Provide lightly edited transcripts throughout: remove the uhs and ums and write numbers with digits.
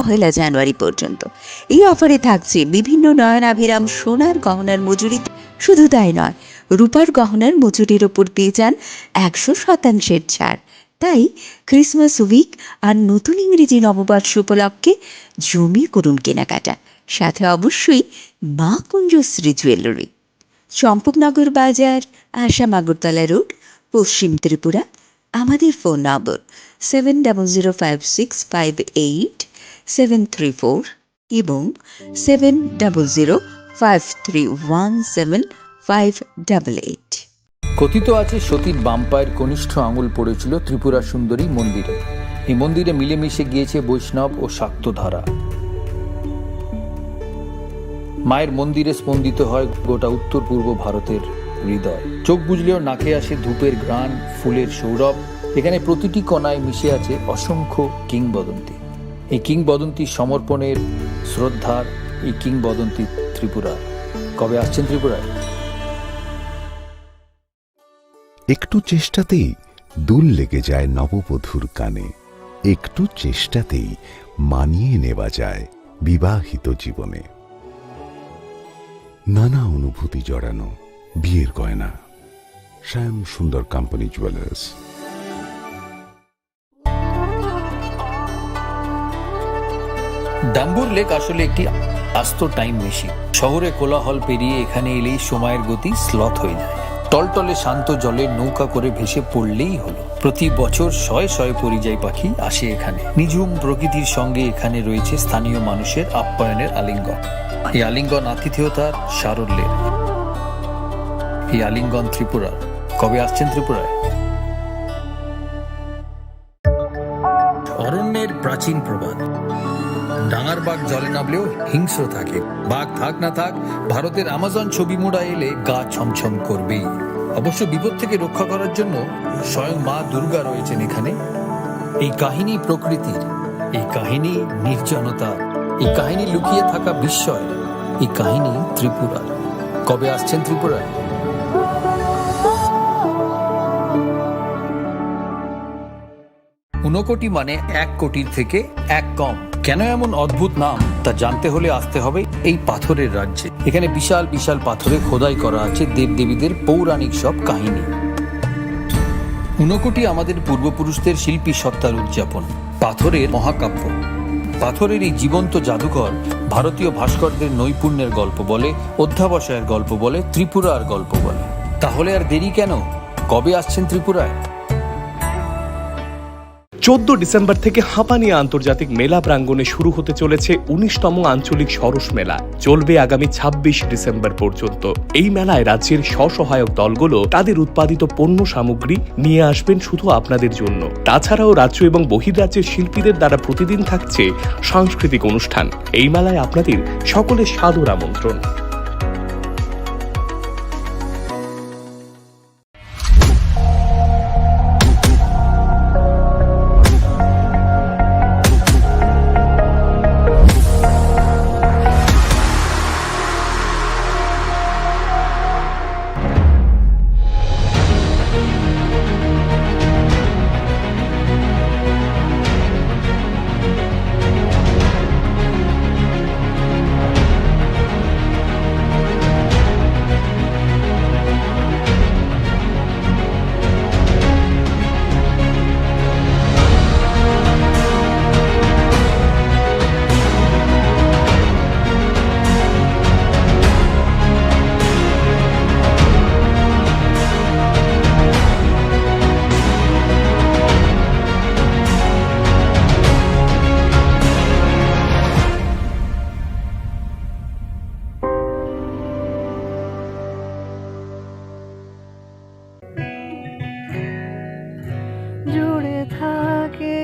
1 জানুয়ারি পর্যন্ত। এই অফারে থাকছে বিভিন্ন নয়নাভিরাম সোনার গহনার মজুরি। শুধু তাই নয়, রূপার গহনার মজুরির ওপর পেয়ে যান 100% ছাড়। তাই ক্রিসমাস উইক আর নতুন ইংরেজি নববর্ষ উপলক্ষে জমিয়ে করুন কেনাকাটা। সাথে অবশ্যই মা কুঞ্জশ্রী জুয়েলারি, চম্পকনগর বাজার, আসাম আগরতলা রোড, পশ্চিম ত্রিপুরা। আমাদের ফোন নম্বর 7006587734 এবং 7005317588। কথিত আছে সতীর বাম পায়ের কনিষ্ঠ আঙুল পড়েছিল ত্রিপুরা সুন্দরী মন্দিরে। এই মন্দিরে মিলেমিশে গিয়েছে বৈষ্ণব ও শাক্ত ধারা। মায়ের মন্দিরে স্পন্দিত হয় গোটা উত্তর পূর্ব ভারতের হৃদয়। চোখ বুঝলেও নাকে আসে ধূপের ঘ্রাণ, ফুলের সৌরভ। এখানে প্রতিটি কণায় মিশে আছে অসংখ্য কিংবদন্তি। এই কিংবদন্তি সমর্পণের, শ্রদ্ধার, এই কিংবদন্তি ত্রিপুরা। কবে আসছেন ত্রিপুরায়? একটু চেষ্টাতেই দুল লেগে যায় নববধূর কানে, একটু চেষ্টাতেই মানিয়ে নেওয়া যায় বিবাহিত জীবনে। নানা অনুভূতি জড়ানো বিয়ের গয়না। শ্যাম সুন্দর কোম্পানি জুয়েলার্স। ডাম্বুর লেক আসলে একটি আস্ত টাইম মেশিন। শহরে কোলাহল পেরিয়ে এখানে এলেই সময়ের গতি স্লথ হয়ে যায়। টলটলে শান্ত জলে নৌকা করে ভেসে পড়লেই হলো। প্রতি বছর শয়ে শয়ে পরিযায়ী পাখি আসে এখানে। নিঝুম প্রকৃতির সঙ্গে এখানে রয়েছে স্থানীয় মানুষের আপ্যায়নের আলিঙ্গন। এই আলিঙ্গন আতিথেয়তার, সারল্যের। এই আলিঙ্গন ত্রিপুরার। কবে আসছেন ত্রিপুরায়? অরণ্যের প্রাচীন প্রবাদ, ডাঙার বাঘ জলে নামলেও হিংস্র থাকে। বাঘ থাক না থাক, ভারতের আমাজন ছবি মোড়া এলে গা ছমছম করবেই। অবশ্য বিপদ থেকে রক্ষা করার জন্য স্বয়ং মা দুর্গা রয়েছেন এখানে। এই কাহিনী প্রকৃতির, এই কাহিনী নির্জনতা, এই কাহিনী লুকিয়ে থাকা বিস্ময়, এই কাহিনী ত্রিপুরার। কবে আসছেন ত্রিপুরায়? ঊনকোটি মানে 1 কোটির থেকে 1 কম। কেন এমন অদ্ভুত নাম তা জানতে হলে আসতে হবে এই পাথরের রাজ্যে। এখানে বিশাল বিশাল পাথরে খোদাই করা আছে দেবদেবীদের পৌরাণিক সব কাহিনী। ঊনকোটি আমাদের পূর্বপুরুষদের শিল্পী সত্তার উদযাপন, পাথরের মহাকাব্য। পাথরের এই জীবন্ত জাদুঘর ভারতীয় ভাস্করদের নৈপুণ্যের গল্প বলে, অধ্যাবসায়ের গল্প বলে, ত্রিপুরার গল্প বলে। তাহলে আর দেরি কেন? কবে আসছেন ত্রিপুরায়? 14 ডিসেম্বর থেকে হাঁপানিয়া আন্তর্জাতিক মেলা প্রাঙ্গণে শুরু হতে চলেছে 19তম আঞ্চলিক সরস মেলা। চলবে আগামী 26 ডিসেম্বর পর্যন্ত। এই মেলায় রাজ্যের স্বসহায়ক দলগুলো তাদের উৎপাদিত পণ্য সামগ্রী নিয়ে আসবেন শুধু আপনাদের জন্য। তাছাড়াও রাজ্য এবং বহির্রাজ্যের শিল্পীদের দ্বারা প্রতিদিন থাকছে সাংস্কৃতিক অনুষ্ঠান। এই মেলায় আপনাদের সকলের সাদর আমন্ত্রণ। জুড়ে থাকে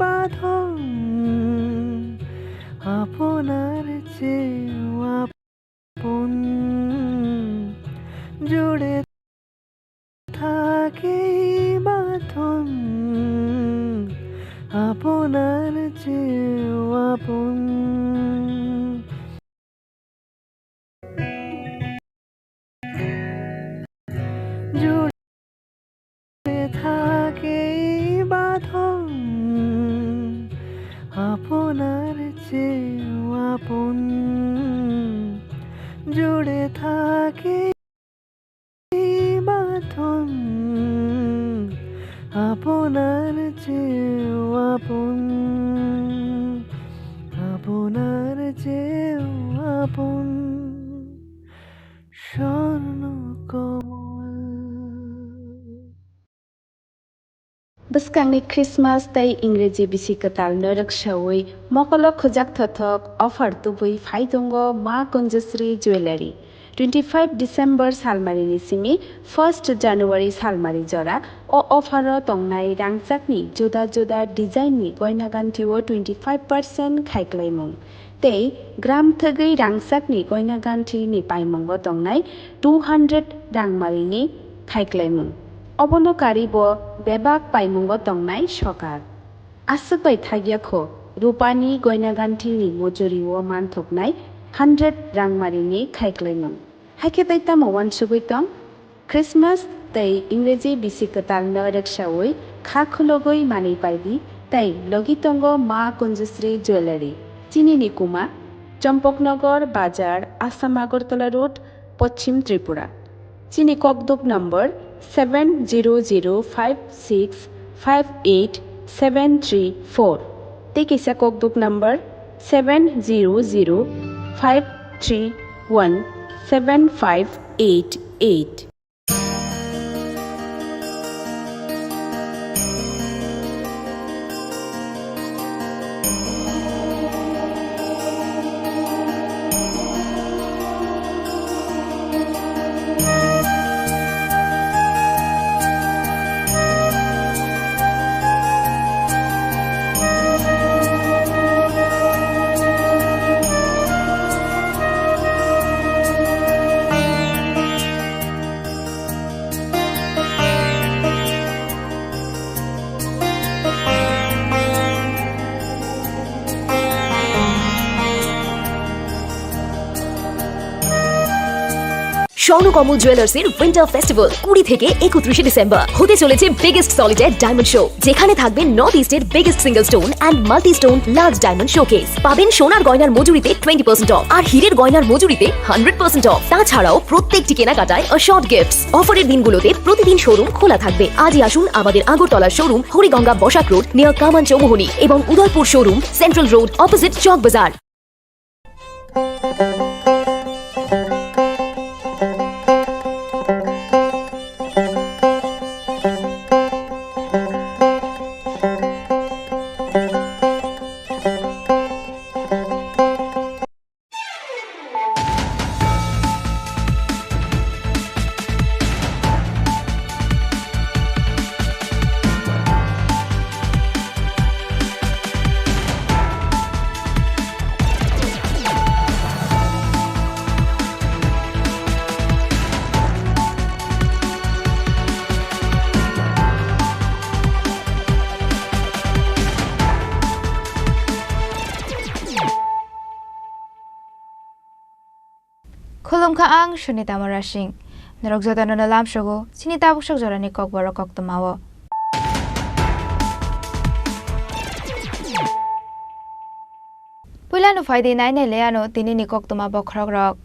বাঁধন আপনার চেয়েও আপন, জুড়ে থাকে বাঁধন আপনার চেয়েও আপন। থাকে বাঁধন আপনার আপনার চেয়েও আপন জুড়ে থাকে এই বাঁধন আপনার চেয়েও আপন আপনার চেয়েও আপন Swarnakamal Bwskangni Christmas tei Ingreji bisi katal norak shawui mokolo khojak thothok offer tubui phaidongo ma Kunjasri Jewelry 25 December salmari ni simi 1st January salmari jora o offer o tongnai rangchakni joda joda design ni goina ganthio 25% khaiklaimung tei gram thagui rangchakni goina ganthi ni paimungo tongnai 200 rangmari ni khaiklaimung অবনকারী ব বেবাক পাইমুঙ্গ তংনাই সকার আসুকবাই থাগিয়াখো রূপানি গয়নাগান্ঠিনি মজুরি ও মানথকনাই 100 রাংমারিনি খাইক্লাইমুং হাইকেতাইতা মওয়ান সুবৈতং Christmas তৈ ইংরেজি বিসিকতাল নরেকসাওই খাখুলগই মানি পাইবি তাই লগিতঙ্গ মা কুঞ্জশ্রী jewellery চিনি কুমা চম্পকনগর বাজার Assam Agartala road পশ্চিম ত্রিপুরা চিনি ককদুক number 7005658734 Tikisa kokduk number 7005317588 Swarnakamal জুয়েলার্সের উইন্টার ফেস্টিভ্যাল 20 থেকে 31 ডিসেম্বর হতে চলেছে বিগেস্ট সলিটার ডায়মন্ড শো, যেখানে থাকবে নর্থ ইস্টের biggest single stone and multi stone large diamond showcase. পাবেন সোনার গয়নার মজুরিতে 20% অফ আর হীরের গয়নার মজুরিতে 100% অফ। তাছাড়াও প্রত্যেকটি কেনাকাটায় শর্ট গিফটস। অফারের দিনগুলোতে প্রতিদিন শোরুম খোলা থাকবে। আজই আসুন আমাদের আগরতলার showroom Hariganga Basak road near Kaman Chowmuhani এবং Udaipur showroom central road opposite Chowk Bazar. Khulumkha ang Shunita Marashing. Narokjota no lam shogo, Sinita Bushok Jorani Kokborok Koktomawo. Pulano Faidi Nine Leano, Tinini Koktoma Bokrog.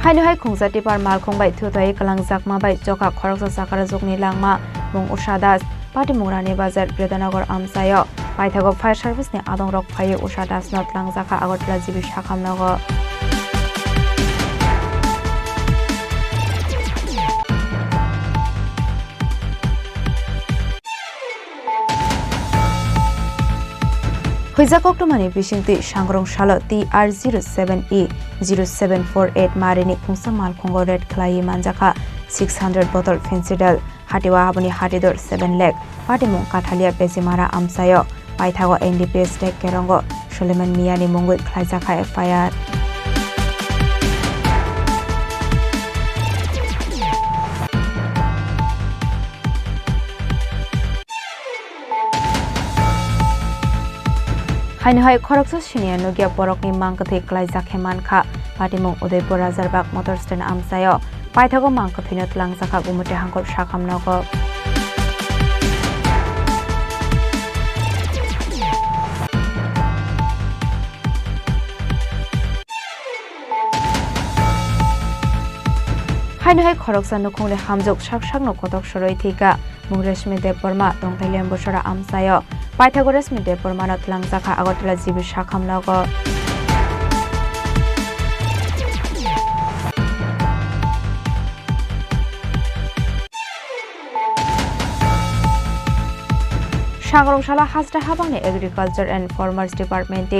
Hainu Hai Kungzati Par Malkong by Tutai Kalangzakma by Joka Koroksa Sakarazukni Langma, Mung Ushadas, Pati Murani Bazar, Bredanagor Amsayo. Paithago Fire Service ni Adong Rock Fire Ushadas Not Langzaka Agotla Zibi Shakamnago. Huizakok to Mani Bishinti Shangrong Shalo TR07E 0748 Marini Kungsa Malkongo Red Clay Manjaka 600 bottle Fencidal Hatiwa Habuni Hatidor 7 leg Patimung Katalia Bezimara Amsayo Paithago NDPS Tek Kerongo Suleiman Miani Mungui Klaizaka FIR Hainhai Korokso Shinia Nugia Borokni Mankati Klaizake Manka Patimung Udaipur Razarbak Motor Stand Amsayo Paithago Mankathinot Langzaka Gumute Hangkot Shakamnogo Hainoi Khoroksa Nukhungni Hamjuk Shakshakno Kotok Shoroi Thika Mungreshmi Deporma Dongthailem Bosora Amsayo Pythagoras Deporma Not Langzaka Agotla Jibi Shakhamnago Sangrongshalla Hasra Habangni Agriculture and Farmers Department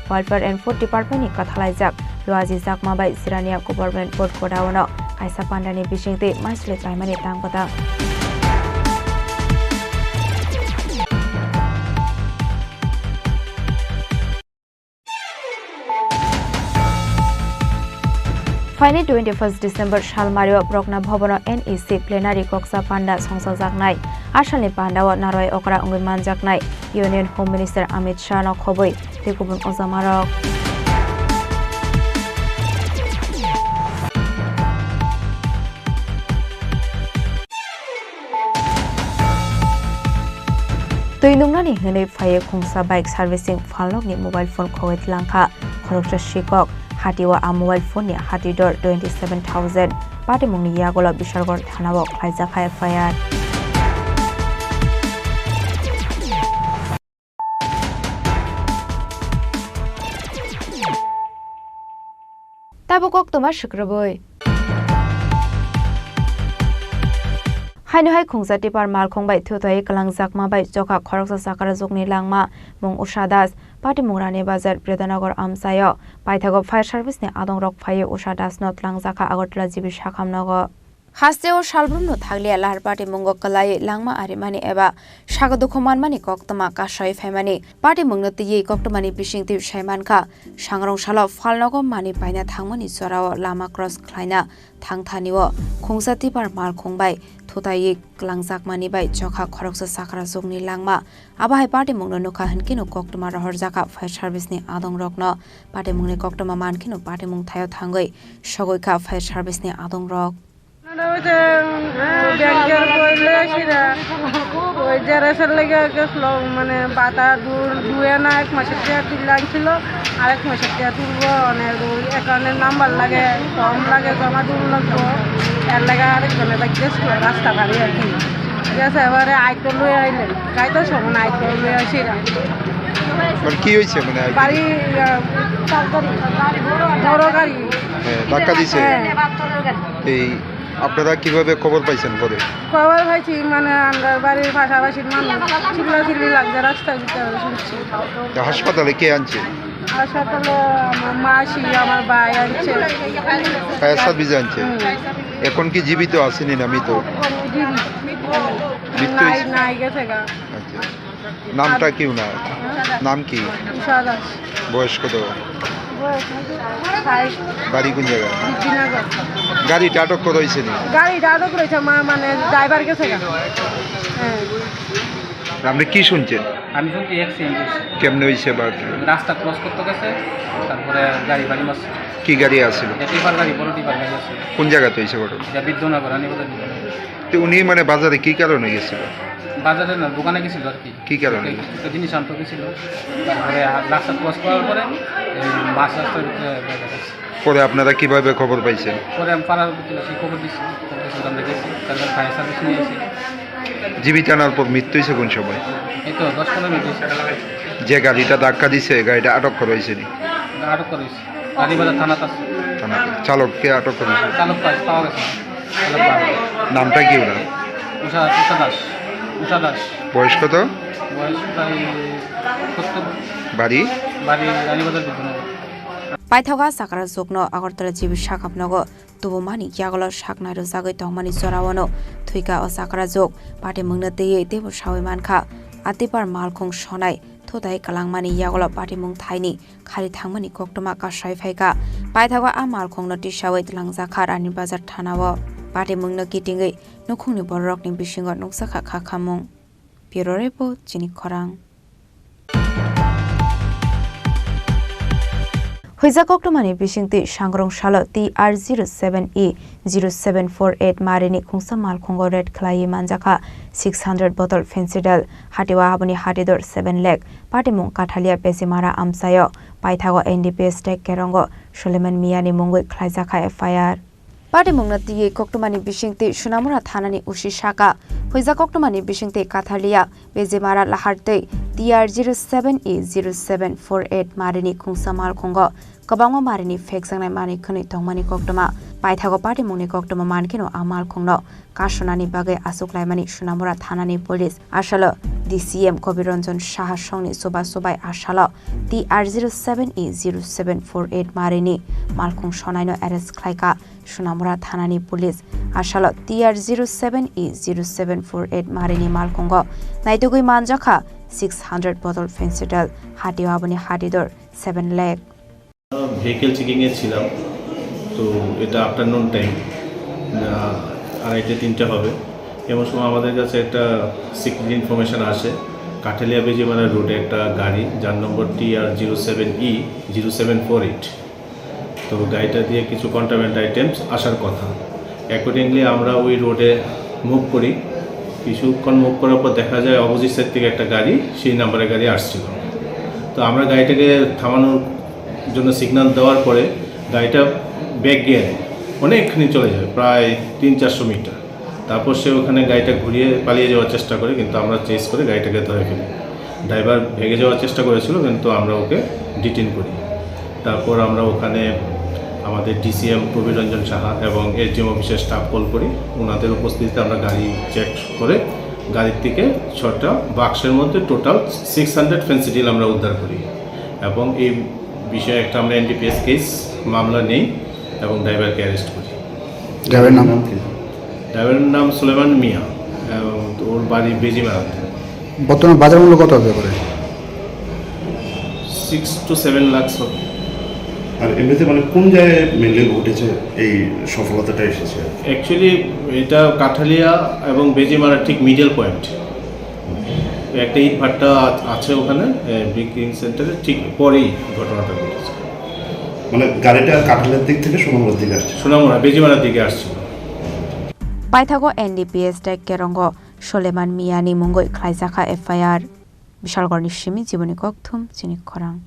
Welfare and Food Department Kathalajak Luazi Zakmabai Sirania Government Board Kodawano Kaisa Pandani Bishingte Masle Paimani Tangpata Finally 21st December Shalmario Brokna Bhobono NEC Plenary Koksa Panda Songsa Jaknai Ashalni Pandawa Narwai Okra Ungman Jaknai Union Home Minister Amit Shah no Khoboi Tekubun Ozamarok Tuinungnani Hene Faye Khungsa Bike Servicing Falnokni Mobile Phone Khowet Langkha Khoroksa Shikok Hatiwa a mobile phone ni Hatidor 27,000 Patimungni Yagola Bishargor Thanabo Khaizakha FIR Tabukok Toma Shukraboy Hainoi Khungsa Tipar Malkhongbai Thutoi Kalangzakma bai Joka Khoroksa Sakara Jokni Langma Mung Ushadas Patimungrani Bazar Bredanagar Amsayo Pythago Fire Service ni Adongrok Faye Ushadas Not Langzaka Agotla Jibi Shakhamnago Hasteo Shalbrumno Thaglia Lar Party Mungo Kalai Langma Arimani Eba Shagadukhuman Mani Koktama Kashai Femani Party Mungnoti Koktomani Bishing Tiv Shaimanka Shangrong Shalo Falnogo Mani Paina Thangmani Sorao Lama Cross Kleina Thangthaniwo Khungsa Tipar Malkhongbai Thutai Langzak Mani Bai Joka Khoroksa Sakara Zogni Langma Abai Party Mungno Nuka Hankino Koktoma Rahorjaka Fire Service ni Adongrokno Party Mungni Koktoma Mankino Party Mung Thayo Thangoi Shogoika Fire Service ni Adongrok ব্যাংকের কইলে সেটা ওই জেরাসের লেগে গেছিল মানে পাতা দুয়ে না এক মাসের টাকা তুলে লাগছিল আর এক মাসের টাকা তুলবো অনেক অ্যাকাউন্টের নাম্বার লাগে ফর্ম লাগে জমা তুল লাগবো এর লাগে আরেকজনের গেছিল রাস্তা ভারী আর কি ঠিক আছে এবারে আইতো লই আইলেন গাইতো সমান আইতো লই আসিরা মানে কি হয়েছে মানে বাড়ি বড় গাড়ি ধাক্কা দিছে এই আপনারা কিভাবে খবর পাইছেন পরে খবর পাইছি মানে আমরা বাড়ির পাশাপাশি মানুষ চিল্লাচিল্লি লাগছে রাস্তার ভিতরে শুনছি হাসপাতালে কে আনছে হাসপাতালে আমার মাসি আমার ভাই আনছে ফায়ার সার্ভিস আনছে এখন কি জীবিত আসেনি না মৃত নাই গেছে গা আচ্ছা নামটা কি না নাম কি বয়স কত বাড়ি কোন জায়গা গাড়িটা আটক করা হয়েছে গাড়িটা আটক রয়েছে মানে ড্রাইভার গেছে আপনি কি শুনছেন আমি শুনছি অ্যাক্সিডেন্ট কেমনে হয়েছে বা রাস্তা ক্রস করতে গেছে তারপরে গাড়ি বাড়ি মারছে কি গাড়ি আসছিল টিপার গাড়ি বড় টিপার গাড়ি আছে কোন জায়গাতে হয়েছে ঘটনা যা বিদ্যুৎনগর রানীবাজার তো উনি মানে বাজারে কি কারণে গেছিল বাজারে না দোকানে গেছিল আর কি কারণে জিনিস আনতে গেছিল তারপরে রাস্তা ক্রস করার পরে বাস রাস্তার ভিতরে পরে আপনারা কিভাবে খবর পাইছেন পরে আমি পাড়ার ভিতরে সেই খবর দিচ্ছি আমরা গেছি তারপরে ফায়ার সার্ভিস নিয়ে এসেছি জীবিত আনার পর মৃত্যু হয়েছে কোন সময় এই তো 10-15 মিনিট যে গাড়িটা ধাক্কা দিছে গাড়িটা আটক করা হয়েছে আটক করা হয়েছে রানীবাজার থানাতে চালককে আটক করা হয়েছে চালক পাওয়া গেছে নামটা কি ওনার উষা দাস বয়স কত বয়স প্রায় 70 বাড়ি Ranibazar বিদ্যুৎনগর Paithaga Sakara Zokno Agartala Jibi Shakapnogo Tubumani Yagolo Shaknairo Zagoi Tongmani Zorawano Thuika o Sakara Zok Pate Mungna Deye Devo Shawimanka Atipar Malkhong Shonai Thutai Kalangmani Yagolo Pate Mung Thaini Khari Thangmani Koktoma Kashai Phaika Paithaga a Malkhong no Tishawai Langzakar Ani Bazar Thanawo Pate Mungna Kitingai Nukhungni Borok ni Bishingo Nuksaka Khakamung Bureau Report Chini Khorang Huizakoktomani Bishingti Shangrong Shalo TR07E 0748 Marini Khungsa Malkhongo Red Klai Manjaka 600 bottle Fencidal Hatiwa Habuni Hatidor 7 lakh Patimung Kathalia Pesimara Amsayo Paithago NDPS Tek Kerongo Suleiman Miani Mungui Klaizaka FIR Party Mungnati Koktomani Bishingti Shunamura Thanani Ushi Shaka, Huiza Koktomani Bishingti Kathalia, Bezimara Laharte, DR07E0748 Marini Kungsamal Kongo, Kabanga Marini Fexang Mani Kuni Tongmani Koktoma, Paithago Party Muni Koktoma Mankino Amal Kongno, Kashonani Bage Asuklaimani Shunamura Thanani Police, Ashalo, DCM Kobironjon Shah Shoni Soba Sobai Ashalo, DR07E0748 Marini, Malkung Shonaino Eres Klaika, Shunamura Thanani Police, Ashalo, DR07E0748 Marini Malkongo, Naitugui Manjaka, 600 bottle fencidal, Hati Abani Hadidor, 7 lakh. Vehicle চেকিংয়ে ছিলাম, তো এটা afternoon time, 2:30-3টা হবে। এমন সময় আমাদের কাছে একটা secret information আসে, কাঠালিয়া বেজিমারা রোডে একটা গাড়ি যার নম্বর TR07E0748, তো গাড়িটা দিয়ে কিছু কন্ট্রাব্যান্ড আইটেমস আসার কথা। অ্যাকর্ডিংলি আমরা ওই রোডে মুভ করি, কিছুক্ষণ মুভ করার পর দেখা যায় অপোজিট সাইড থেকে একটা গাড়ি, সেই নাম্বারের গাড়ি আসছিল। তো আমরা গাড়িটাকে থামানোর জন্য সিগন্যাল দেওয়ার পরে গাড়িটা ব্যাক গিয়ারে অনেকখানি চলে যায়, প্রায় 300-400 মিটার। তারপর সে ওখানে গাড়িটা ঘুরিয়ে পালিয়ে যাওয়ার চেষ্টা করে, কিন্তু আমরা চেস করে গাড়িটাকে ধরে ফেলি। ড্রাইভার ভেগে যাওয়ার চেষ্টা করেছিল, কিন্তু আমরা ওকে ডিটেইন করি। তারপর আমরা ওখানে আমাদের DCM প্রবীরঞ্জন সাহা এবং SDM অফিসের স্টাফ কল করি, ওনাদের উপস্থিতিতে আমরা গাড়ি চেক করে গাড়ির থেকে 6টা বাক্সের মধ্যে টোটাল 600 ফেন্সিডিল আমরা উদ্ধার করি, এবং এই বিষয়ে একটা আমরা NDPS কেস মামলা নেই এবং ড্রাইভারকে অ্যারেস্ট করি। ড্রাইভারের নাম কি? ড্রাইভারের নাম সুলেমান মিয়া, এবং ওর বাড়ি বেজিমারাতে। বর্তমান বাজার মূল্য কত হতে পারে? 6 to 7 লাখ হবে। আর এমনিতে মানে কোন জায়গায় মেনলি ঘটেছে এই সফলতাটা এসেছে? অ্যাকচুয়ালি এটা কাঠালিয়া এবং বেজিমারা ঠিক মিডল পয়েন্ট, একটা ইট ভাট্টা আছে ওখানে বিক্রিং সেন্টারে, ঠিক পরেই ঘটনাটা ঘটেছে। মানে গাড়িটা কাঠালিয়ার দিক থেকে সোনামুড়ার দিকে আসছে? সোনামুড়া বেজিমারার দিকে আসছিল। Paithago NDPS Dek Kerongo, Soleman Miani Mungoi Klaizaka FIR, Bishalgorni Shimi Jiboni Kokthum, Chini Khorang.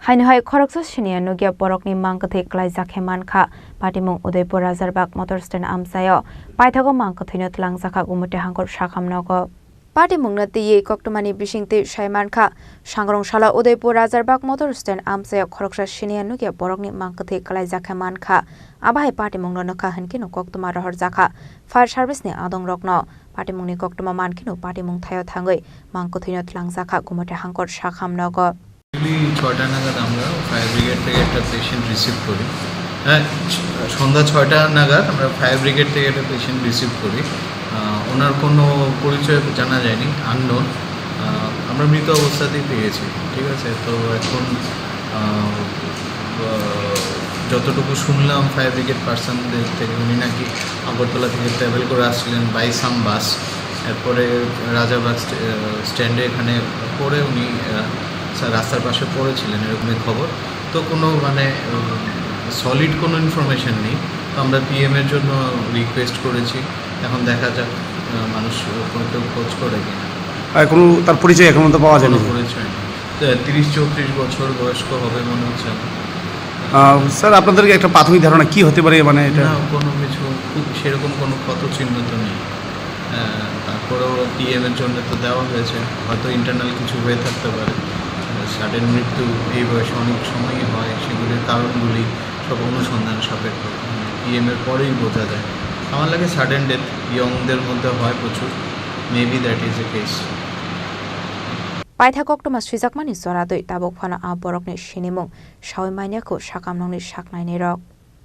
Hainhai Khoroksa Shinia Nugia Borokni Mankathe Klaizakhe Manka, Patimung Udaipur Razarbak Motor Stand Amsayo, Paithago Mankathinot Langzaka Gumute Hangor Shakamnogo. Patimung Nati Koktomani Bishingti Shaimanka, Shangrong Shala Udaipur Razarbak Motor Stand Amsayo Khoroksa Shinia Nugia Borokni Mankathe Klaizakhe Manka, Abai Patimung Noka Hankino Koktoma Rohorzaka, Fire Service ni Adong Rokno, Patimung ni Koktoma Mankino, Patimung Thayo Thangoi, Mankathinot Langzaka Gumute Hangor Shakamnogo. 6টা নাগাদ আমরা fire brigade থেকে একটা patient receive করি। সন্ধ্যা 6টা নাগাদ আমরা fire brigade থেকে একটা পেশেন্ট রিসিভ করি। ওনার কোনো পরিচয় জানা যায়নি, আননোন। আমরা মৃত অবস্থাতেই পেয়েছি, ঠিক আছে। তো এখন যতটুকু শুনলাম ফায়ার ব্রিগেড পার্সনদের থেকে, উনি নাকি আগরতলা থেকে ট্রাভেল করে আসছিলেন বাই সাম বাস। এরপরে রাজাবাগ স্ট্যান্ডে এখানে পরে উনি রাস্তার পাশে পড়েছিলেন, এরকমই খবর। তো কোনো মানে সলিড কোনো ইনফরমেশন নেই। তো আমরা PM-এর জন্য রিকোয়েস্ট করেছি, এখন দেখা যাক মানুষ কেউ খোঁজ করে কিনা। কোনো তার পরিচয় এখন তো পাওয়া যায় না? পরিচয় 30-34 বছর বয়স্ক হবে মনে হচ্ছে। স্যার, আপনাদেরকে একটা প্রাথমিক ধারণা কি হতে পারে? মানে এটা কোনো কিছু খুব সেরকম কোনো ক্ষত চিহ্ন তো নেই। তারপরেও PM-এর জন্য তো দেওয়া হয়েছে, হয়তো ইন্টারনাল কিছু হয়ে থাকতে পারে। সাডেন মৃত্যু এই বয়সে অনেক সময়ই হয়, সেগুলির কারণগুলি সব অনুসন্ধান সাপেক্ষ, PM-এর পরেই বোঝা যায়। আমার লাগে সাডেন ডেথ ইয়ংদের মধ্যে হয় প্রচুর, maybe that is a case. Paitha Koktoma Swijakmani Soradoi Tabok Fana Aborokni Shinimung, Shawi Maniako Shakamnongni Shaknaini Rok,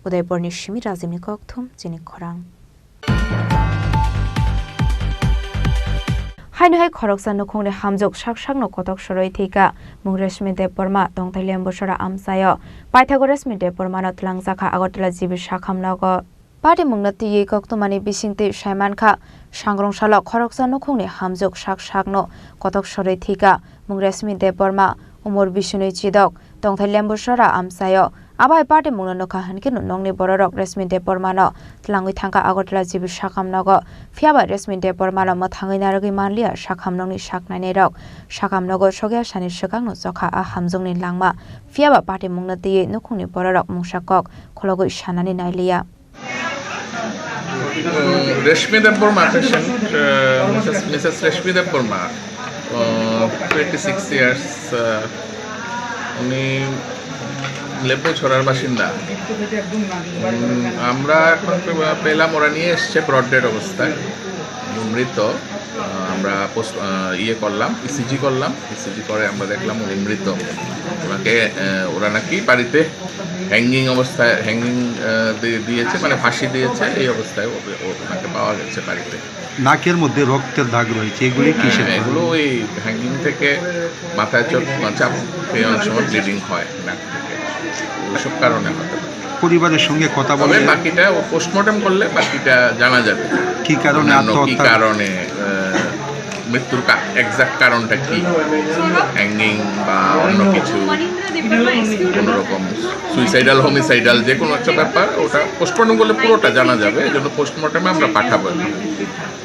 Udaiporni Shimi Razimni Kokthum, Chini Khorang. Hainhai Khoroksa Nukhungni Hamjok Shakshakno Kotok Shoroi Thika, Mungreshmi Deporma, Tongtaliam Boshora Amsayo, Pythagoresmi Depormano Tlangzaka Agotla Jibi Shakamnogo. Party Mungnati Koktomani Bishingti Shaimanka, Shangrong Shala Khoroksa Nukhungni Hamjok Shakshakno Kotok Shoroi Thika, Mungresmi Deporma, Umor Bishunui Chidok, Tongtaliam Boshora Amsayo, আবাই party মুংনো কাহানকে নংনি বড়রক রেসমি দে বর্মানো ত্লাঙ্গি থাঙ্কা Agartala GB শাখামনগ ফিয়াবা রেসমি দে বর্মানো মথাঙ্গি নারগি মানলিয়া শাখামনংনি শাকনাইনে রক শাখামনগ সগিয়া সানি সগাংনো জখা আ হামজংনি লাংমা ফিয়াবা পার্টি মুংনো দিয়ে নুখুংনি বড়রক মুংসাকক খলগই সানানি নাইলিয়া Rashmi Deborma patient, Mrs. Rashmi Deborma, 26 years, উনি লেবু ছড়ার বাসিন্দা। আমরা এখন পেলাম ওরা নিয়ে এসছে ব্রড ডেড অবস্থায় মৃত। আমরা ইয়ে করলাম, ইসিজি করলাম, ইসিজি করে আমরা দেখলাম উনি মৃত। ওনাকে ওরা নাকি বাড়িতে হ্যাঙ্গিং অবস্থায় দিয়েছে, মানে ফাঁসি দিয়েছে, এই অবস্থায় ওনাকে পাওয়া গেছে বাড়িতে। নাকের মধ্যে রক্তের দাগ রয়েছে, এগুলি কিসের? এগুলো ওই হ্যাঙ্গিং থেকে মাথায় চাপ পেয়ে অনেক সময় ব্লিডিং হয় নাক থেকে, ওইসব কারণে হতে পারে। পরিবারের সঙ্গে কথা বলে বাকিটা পোস্টমর্টম করলে বাকিটা জানা যাবে কি কারণে কি কারণে মৃত্যুর এক্সাক্ট কারণটা কি, হ্যাঙ্গিং বা অন্য কিছু, কোনোরকম সুইসাইডাল হোমিসাইডাল যে কোনো একটা ব্যাপার, ওটা পোস্টমর্টম করলে পুরোটা জানা যাবে। এই জন্য পোস্টমর্টমে আমরা পাঠাবো।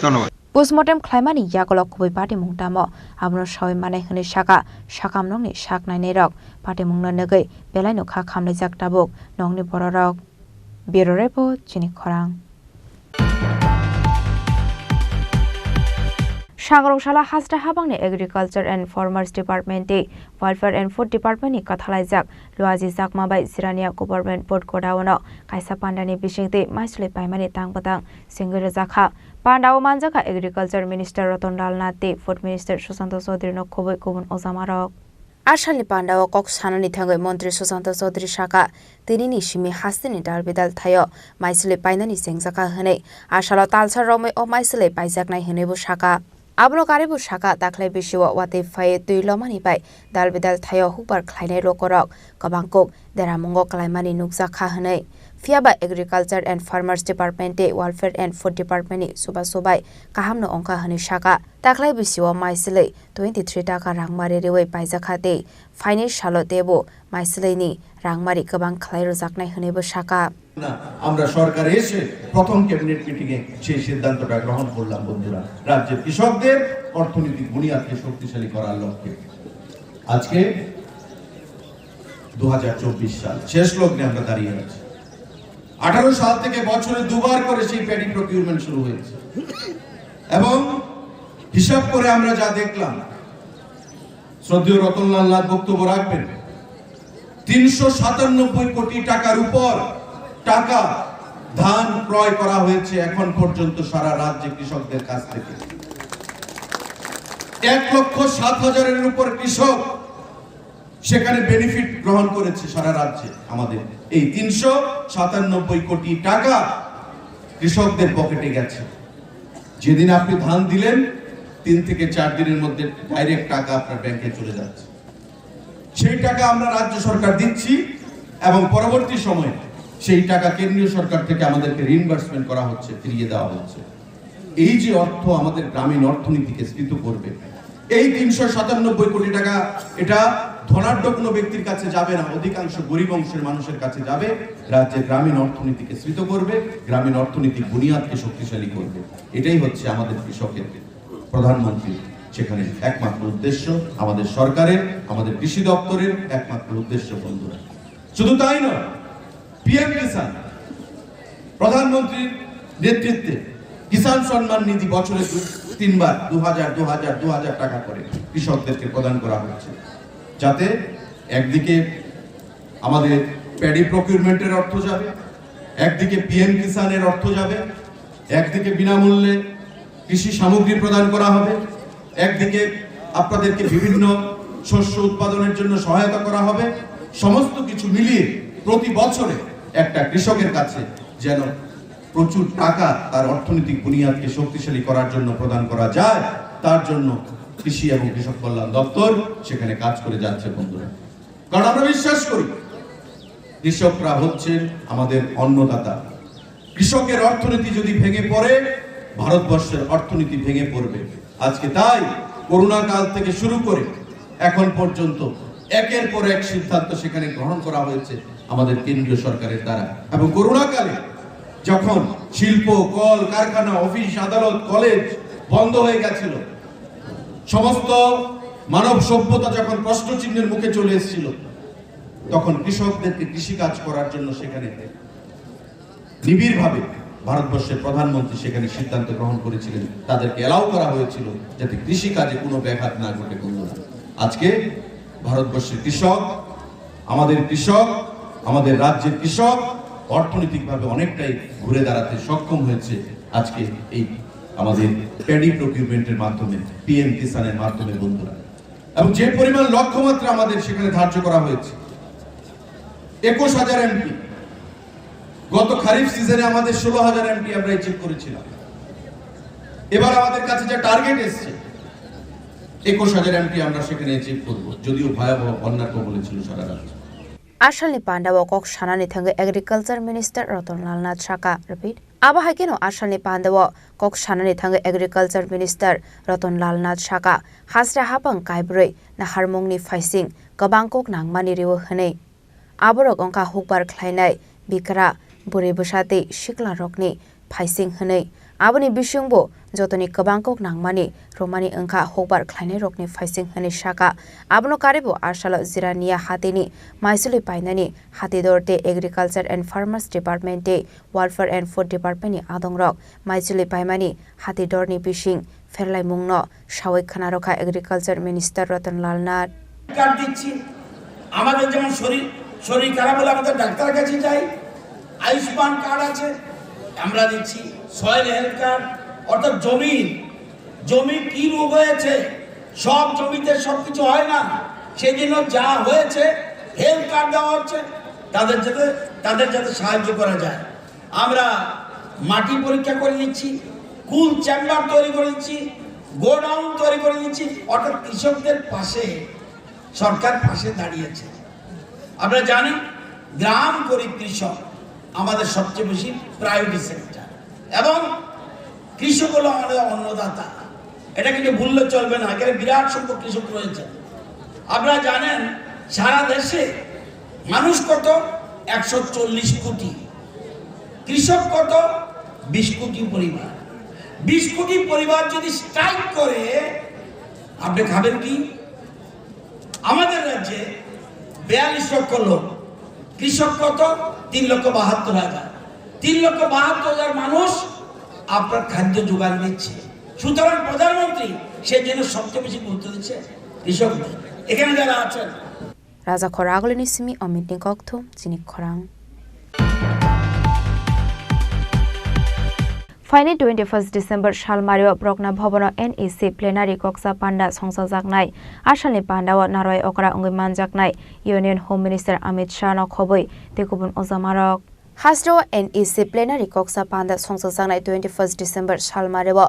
ধন্যবাদ। পোস্টমর্টম খাইমানি ইয়াগলক খুবই পার্টি মুংটামো আমনো সবাই মানে হনে শাখা শাখাম নংনি শাক নাইনে রক পার্টি মুংনো নগৈ বেলাইনো খা খামলে জাক টাবুক নংনি বড় রক ব্যুরো রিপোর্ট চিনি খরাং। সাংরংশালা হাজরা হাবাংনি এগ্রিকালচার এন্ড ফার্মার্স ডিপার্টমেন্টে ওয়েলফেয়ার এন্ড ফুড ডিপার্টमेंटनि कथालायजाक लुआजी जाकमाबाय जिरानिया गभर्नमेंट बोर्ड गोडाउनो कायसा पान्डानि बिसिंते माइसुले पाइमानि तांबतां सिंगरे जाखा पान्डाव मानजाखा एग्रिकालचार मिनिस्टार रतनलाल नाथि फुड मिनिस्टार सुशांत चौधरी नखबै गुबुन अजामारक आसालनि पान्डाव कक साननि थाङै मन्त्री सुशांत चौधरी शाखा तिनिनि सिमि हास्तिनि दालबेदाल थायो माइसुले पाइनानि सेंजाखा हनै आसालाव तालसार रमै अ माइसुले पाइजाकनाय हनैबो शाखा आब्रो गारिबो शाखा दाख्लै बिसिव वाते फाय दुइ लमानिफ्राय दालबेदाल थायो हुबार ख्लायनाय रकरक गोबांखौक देरामुंग क्लाइमानि नुकजाखा हनै फियाबा एग्रिकालचार एंड फार्मार्स डिपार्टमेंटे वेलफेयर एंड फुड डिपार्टमेंटनि सुबा सुबाय काहामनो अंका हनै शाखा दाख्लै बिसिव माइसुलै 23 टाका रांमारि रेवै पाइजाखाते फाइनि सालो देबो माइसुलैनि रांमारि गोबां ख्लायरो जाकनाय हनैबो शाखा আমরা সরকারে এসে প্রথম ক্যাবিনেট মিটিং এ সেই সিদ্ধান্তটা গ্রহণ করলাম বন্ধুরা, রাজ্যের কৃষকদের অর্থনৈতিক বুনিয়াদকে শক্তিশালী করার লক্ষ্যে। আজকে 2024 সাল শেষ লগ্নে আমরা দাঁড়িয়ে আছি। 18 সাল থেকে বছরে দুবার করে সেই প্যাডি প্রকিউরমেন্ট শুরু হয়েছে এবং হিসাব করে আমরা যা দেখলাম, শ্রদ্ধেয় রতনলাল নাথ বক্তব্য রাখবেন, 397 কোটি টাকার উপর টাকা ধান ক্রয় করা হয়েছে এখন পর্যন্ত সারা রাজ্যে কৃষকদের কাছ থেকে। 1,07,000-এর উপর কৃষক সেখানে বেনিফিট গ্রহণ করেছে সারা রাজ্যে। আমাদের এই 397 কোটি টাকা কৃষকদের পকেটে গেছে। যেদিন আপনি ধান দিলেন 3 থেকে 4 দিনের মধ্যে ডাইরেক্ট টাকা আপনার ব্যাংকে চলে যাচ্ছে। সেই টাকা আমরা রাজ্য সরকার দিচ্ছি এবং পরবর্তী সময়ে সেই টাকা কেন্দ্রীয় সরকার থেকে আমাদেরকে রিইনভার্সমেন্ট করা হচ্ছে, ফিরিয়ে দেওয়া হচ্ছে। এই যে অর্থ আমাদের গ্রামীণ অর্থনীতিকে স্ফীত করবে, এই 397 কোটি টাকা এটা ধনাঢ্য কোনো ব্যক্তির কাছে যাবে না, অধিকাংশ গরিব অংশের মানুষের কাছে যাবে, রাজ্যের গ্রামীণ অর্থনীতিকে স্ফীত করবে, গ্রামীণ অর্থনৈতিক বুনিয়াদকে শক্তিশালী করবে। এটাই হচ্ছে আমাদের কৃষকের, প্রধানমন্ত্রী সেখানে একমাত্র উদ্দেশ্য, আমাদের সরকারের, আমাদের কৃষি দপ্তরের একমাত্র উদ্দেশ্য বন্ধুরা। শুধু তাই নয়, পিএম কিষান প্রধানমন্ত্রীর নেতৃত্বে কিষান সম্মান নিধি বছরে 3 বার 2000 টাকা করে কৃষকদেরকে প্রদান করা হচ্ছে, যাতে একদিকে আমাদের প্যাডি প্রকিউরমেন্টের অর্থ যাবে, একদিকে পিএম কিষানের অর্থ যাবে, একদিকে বিনামূল্যে কৃষি সামগ্রী প্রদান করা হবে, একদিকে আপনাদেরকে বিভিন্ন শস্য উৎপাদনের জন্য সহায়তা করা হবে। সমস্ত কিছু মিলিয়ে প্রতি বছরে একটা কৃষকের কাছে যেন প্রচুর টাকা তার অর্থনৈতিক বুনিয়াদকে শক্তিশালী করার জন্য প্রদান করা যায়, তার জন্য কৃষি এবং কৃষক কল্যাণ দপ্তর সেখানে কাজ করে যাচ্ছে বন্ধুরা। কারণ আমরা বিশ্বাস করি কৃষকরা হচ্ছেন আমাদের অন্নদাতা। কৃষকের অর্থনীতি যদি ভেঙে পড়ে, ভারতবর্ষের অর্থনীতি ভেঙে পড়বে। আজকে তাই করোনা কাল থেকে শুরু করে এখন পর্যন্ত একের পর এক সিদ্ধান্ত সেখানে গ্রহণ করা হয়েছে আমাদের কেন্দ্রীয় সরকারের দ্বারা। এবং করোনাকালে যখন শিল্প, কল কারখানা, অফিস, আদালত, কলেজ বন্ধ হয়ে গেছিল, সমস্ত মানব সভ্যতা যখন প্রশ্নচিহ্নের মুখে চলে এসেছিল, তখন কৃষকদেরকে কৃষিকাজ করার জন্য সেখানে নিবিড়ভাবে ভারতবর্ষের প্রধানমন্ত্রী সেখানে সিদ্ধান্ত গ্রহণ করেছিলেন, তাদেরকে এলাও করা হয়েছিল যাতে কৃষিকাজে কোনো ব্যাঘাত না ঘটে। বন্ধুরা, আজকে ভারতবর্ষের কৃষক, আমাদের রাজ্যের কৃষক অর্থনৈতিকভাবে অনেকটাই ঘুরে দাঁড়াতে সক্ষম হয়েছে আজকে এই আমাদের প্যাডি প্রকিউরমেন্টের মাধ্যমে, পিএম কিষানের মাধ্যমে। বন্ধুরা, এবং যে পরিমাণ লক্ষ্যমাত্রা আমাদের সেখানে ধার্য করা হয়েছে 21,000 এমপি, গত খারিফ সিজনে আমাদের 16,000 এমপি আমরা অ্যাচিভ করেছিলাম। এবার আমাদের কাছে যে টার্গেট এসছে 21,000 এমপি আমরা সেখানে অ্যাচিভ করব, যদিও ভয়াবহ বন্যার কবলে ছিল সারা রাজ্য। আসামনি পান্ডাও কক সানানি থাঙ্গে এগ্রিকালচার মিনিস্টার রতনলাল নাথ সাকা রিপিট আবহাই কেন আসামনি পান্ডাও কক সানানি থাঙ্গে এগ্রিকালচার মিনিস্টার রতনলাল নাথ সাকা হাসরা হাপাং কাইব্रै नाहारमंगनि फाइसिं गोबां कक नांमानि रिव हनै आबरक अंका हुकबार ख्लायनाय बिकरा बुरै बसाते सिक्ला रकनि फाइसिं हनै आबनि बिसिंबो जतनि गोबां कक नांमानि रमानि अंका हुकबार ख्लायनाय रकनि फाइसिं हनै साका आबनो कारेबो आरसालो जिरानिया हातेनि माइसुलि पाइनानि हातिदरते एग्रिकालचार एंड फार्मार्स डिपार्टमेंटे वेलफेयर एंड फूड डिपार्टमेंटनि आदंरक माइसुलि पाइमानि हातिदरनि बिसिं फेरलाई मुंनो सावै खाना रखा agriculture minister Ratanlal Nath card দিচ্ছি আমাদের যেমন শরীর খারাপ হলে আমাদের ডাক্তার কাছে যাই আয়ুষ্মান কার্ড আছে আমরা দিচ্ছি সয়েল হেলথ কার্ড অর্থাৎ জমি কি রোগ হয়েছে সব জমিতে সবকিছু হয় না সেজন্য যা হয়েছে হেলথ কার্ড দেওয়া হচ্ছে তাদের যাতে সাহায্য করা যায় আমরা মাটি পরীক্ষা করে নিচ্ছি কুল চেম্বার তৈরি করে দিচ্ছি গোডাউন তৈরি করে দিচ্ছি অর্থাৎ কৃষকদের পাশে সরকার পাশে দাঁড়িয়েছে আপনারা জানেন গ্রাম গরিব কৃষক আমাদের সবচেয়ে বেশি প্রায়োরিটি সেক্টর এবং কৃষক হলো আমাদের অন্নদাতা এটা কিন্তু ভুললে চলবে না এখানে বিরাট সংখ্যক কৃষক রয়েছে আপনারা জানেন সারা দেশে মানুষ কত 140 কোটি কৃষক কত 20 কোটি পরিবার 20 কোটি পরিবার যদি স্ট্রাইক করে আপনি খাবেন কি আমাদের রাজ্যে 42 লক্ষ লোক কৃষক কত 3,72,000 3,72,000 মানুষ আপনার খাদ্য যোগান দিচ্ছে সুতরাং প্রধানমন্ত্রী সেই জন্য সবচেয়ে বেশি গুরুত্ব দিচ্ছে কৃষকদের এখানে যারা আছেন রাজা খরাগলিনি সিমি অমিতনি কক্থ চিনি খরাং फाइने 21 डिसेम्बर सालमारियाव ब्रकना भवन NEC प्लेनारि कक्सा पान्डा संसाजाकनाय आसामनि पान्डाव नारय अकरा अंगै मानजाकनाय union home minister Amit Shah न खबै तेकुबुन अजामारक हास्रो NEC प्लेनारि कक्सा पान्डा संसाजाकनाय 21 डिसेम्बर सालमारियाव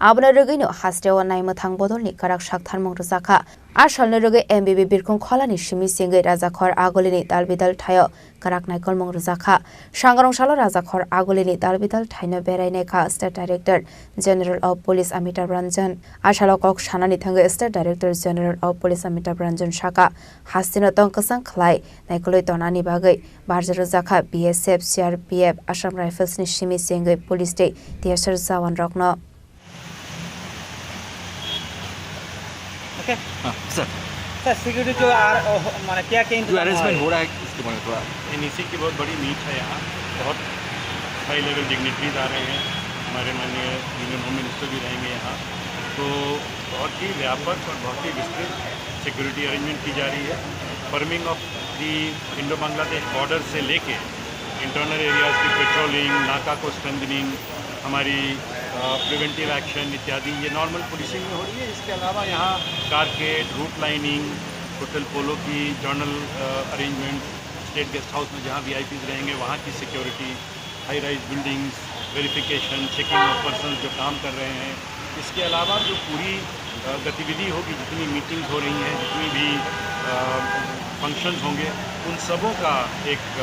आबना रगैनो हास्रोआव नायमोथां बदलनि काराक साकथारमं रजाखा आसामनि रगै MBB बिरखं खलानि सिमि सिंगै राजाखर आगलिनि दालबिदाल थायो काराक नायकलमं रजाखा सांग्रांसाल राजाखर आगलिनि दालबिदाल थायनो बेरायनायखा state director general of police Amitabh Ranjan आसालाव कक सानानि थांगै state director general of police Amitabh Ranjan साका हास्तिनो तंकसां खलाय नायकलै तनानि बागै बारजा रजाखा BSF CRPF आसाम राइफल्सनि सिमि सिंगै पुलिस दे देशर जवान रकनो सर सिक्योरिटी जो माने क्या जो अरेंजमेंट हो रहा है इसके बारे में थोड़ा NEC की बहुत बड़ी मीट है यहाँ बहुत हाई लेवल डिग्निटरीज आ रहे हैं हमारे माननीय यूनियन होम मिनिस्टर भी रहेंगे यहाँ तो बहुत ही व्यापक और बहुत ही विस्तृत सिक्योरिटी अरेंजमेंट की जा रही है forming of the Indo Bangladesh border से लेके इंटरनल एरियाज की पेट्रोलिंग नाका को स्ट्रेंथनिंग हमारी प्रिवेंटिव एक्शन इत्यादि ये नॉर्मल पुलिसिंग में हो रही है इसके अलावा यहाँ कारकेड रूट लाइनिंग होटल पोलो की journal arrangement state guest house में जहाँ VIPs रहेंगे वहाँ की security high rise buildings verification checking of person जो काम कर रहे हैं इसके अलावा जो पूरी गतिविधि होगी जितनी मीटिंग्स हो रही हैं जितनी भी फंक्शंस होंगे उन सबों का एक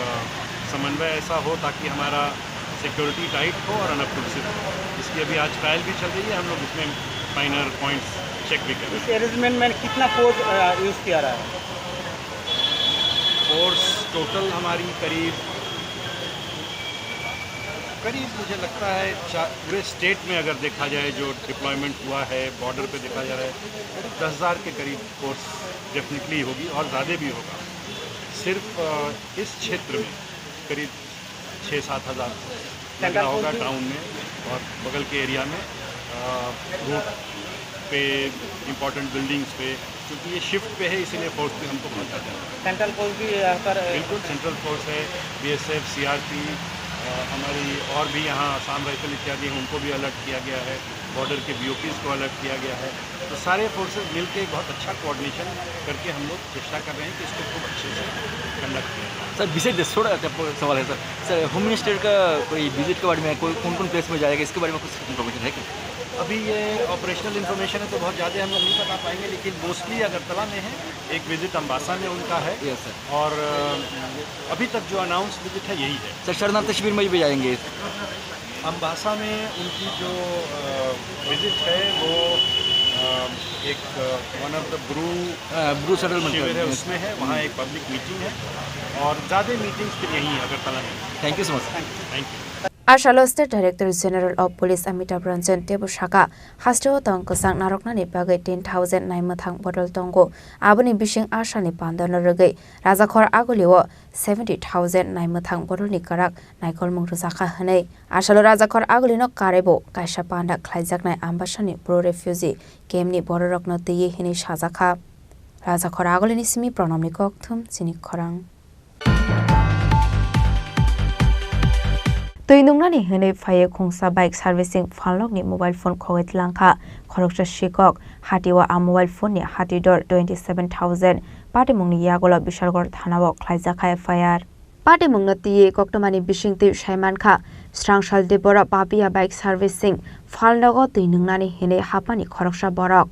समन्वय ऐसा हो ताकि हमारा सिक्योरिटी टाइट हो और अनअपकुलसित हो इसकी अभी आज ट्रायल भी चल रही है हम लोग इसमें माइनर पॉइंट्स चेक भी कर रहे हैं। इस अरेंजमेंट में कितना फोर्स यूज़ किया रहा है फोर्स टोटल हमारी करीब मुझे लगता है पूरे स्टेट में अगर देखा जाए जो डिप्लॉयमेंट हुआ है बॉर्डर पे देखा जा रहा है 10,000 के करीब फोर्स डेफिनेटली होगी और ज़्यादा भी होगा। सिर्फ इस क्षेत्र में करीब 6-7 हज़ार लग रहा होगा टाउन में और बगल के एरिया में रोड पे इम्पोर्टेंट बिल्डिंग्स पे, क्योंकि ये शिफ्ट पे है इसीलिए फोर्स भी हमको बहुत ज़्यादा है। सेंट्रल फोर्स भी यहाँ पर बिल्कुल सेंट्रल फोर्स है, BSF, CRP, हमारी और भी यहाँ आसाम राइफल इत्यादि हैं, उनको भी अलर्ट किया गया है, बॉर्डर के BOPs को अलर्ट किया गया है। तो सारे फोर्सेस मिलके बहुत अच्छा कोऑर्डिनेशन करके हम लोग चेष्टा कर रहे हैं कि इसको खूब अच्छे से कंडक्ट किया जाए। सर विशेष थोड़ा सवाल है सर होम मिनिस्टर का कोई विजिट के बारे में कोई कौन कौन प्लेस में जाएगा इसके बारे में कुछ इन्फॉर्मेशन है क्या? अभी ये ऑपरेशनल इन्फॉर्मेशन है तो बहुत ज़्यादा हम लोग नहीं बता पाएंगे, लेकिन मोस्टली अगरतला में है, एक विजिट अम्बासा में उनका है। Yes sir. और अभी तक जो अनाउंस विजिट है यही है सर। शरणार्थी शिविर में भी जाएंगे अम्बासा में। उनकी जो विजिट है वो एक one of the Bru settlement शिविर है उसमें है, वहाँ एक पब्लिक मीटिंग है और ज़्यादा मीटिंग्स फिर यहीं अगरतला में। Thank you so much. Thank you. Asalo State Director General of Police Amitabh Ranjan Tebu Shaka Hasteo Tong Kusang Naroknani Bagai 10,000 Naimathang Bottle Tongo Abani Bishing Ashani Pandana Regai Razakhor Aguliwo 70,000 Naimathang Bottle Nikarak Naikol Mungrusaka Hane Asalo Razakhor Agulino Karebo Kaisha Panda Klaijaknai Ambashani Pro Refugee Kemni Bororok no Tiye Hini Shazaka Razakhor Agulini Simi Pronomni Kokthum Chini Khorang Tuinungnani hene faye khongsa bike servicing phalok ni mobile phone khogit langkha khoroksa shikok hatiwa a mobile phone ni hatidor 27,000 patimungni yagola bishalgor thanao khlaijaka FIR patimungna tiye koktomani bishingte shaimankha strangshal debora papia bike servicing phalnogo tuinungnani hene hapani khoroksa borok